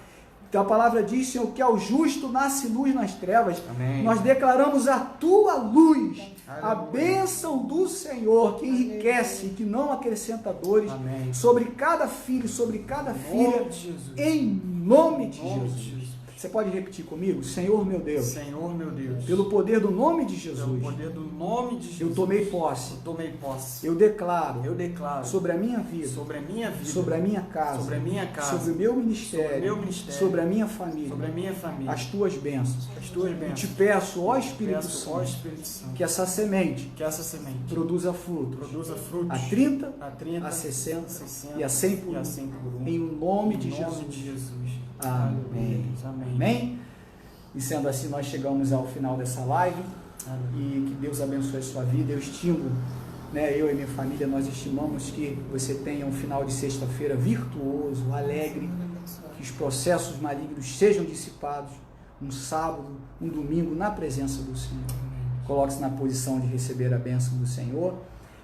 A palavra diz, Senhor, que ao justo nasce luz nas trevas. Amém. Nós declaramos a tua luz, a Aleluia. bênção do Senhor, que enriquece, que não acrescenta dores, Amém. sobre cada filho, sobre cada Em filha, nome de Jesus. em nome de Em nome de Jesus. Jesus. Você pode repetir comigo? Senhor meu Deus, Senhor, meu Deus. pelo poder do nome de Pelo Jesus, poder do nome de Jesus. eu tomei posse, Eu tomei posse. eu declaro Eu declaro sobre a minha vida, sobre a minha vida, sobre a minha casa, sobre a minha casa, sobre o meu ministério, sobre o meu ministério, sobre a minha família, sobre a minha família, as tuas bênçãos. as tuas E te bênçãos. peço, ó Espírito Peço, ó Santo, Espírito Santo, que essa semente que essa semente produza frutos produza frutos a 30, a 30, a 60 60 e a 100 por e a um. 100 por um. Em nome de Em nome Jesus. de Jesus. Amém. Amém. Amém? E sendo assim, nós chegamos ao final dessa live. E que Deus abençoe a sua vida. Eu estimo, eu e minha família, nós estimamos que você tenha um final de sexta-feira virtuoso, alegre, que os processos malignos sejam dissipados, um sábado, um domingo na presença do Senhor. Coloque-se na posição de receber a bênção do Senhor,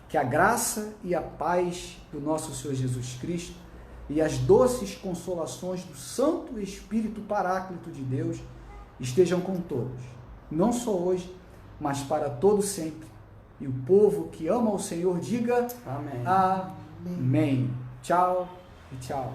que a graça e a paz do nosso Senhor Jesus Cristo e as doces consolações do Santo Espírito Paráclito de Deus estejam com todos, não só hoje, mas para todo sempre. E o povo que ama o Senhor diga Amém. amém. Tchau e tchau.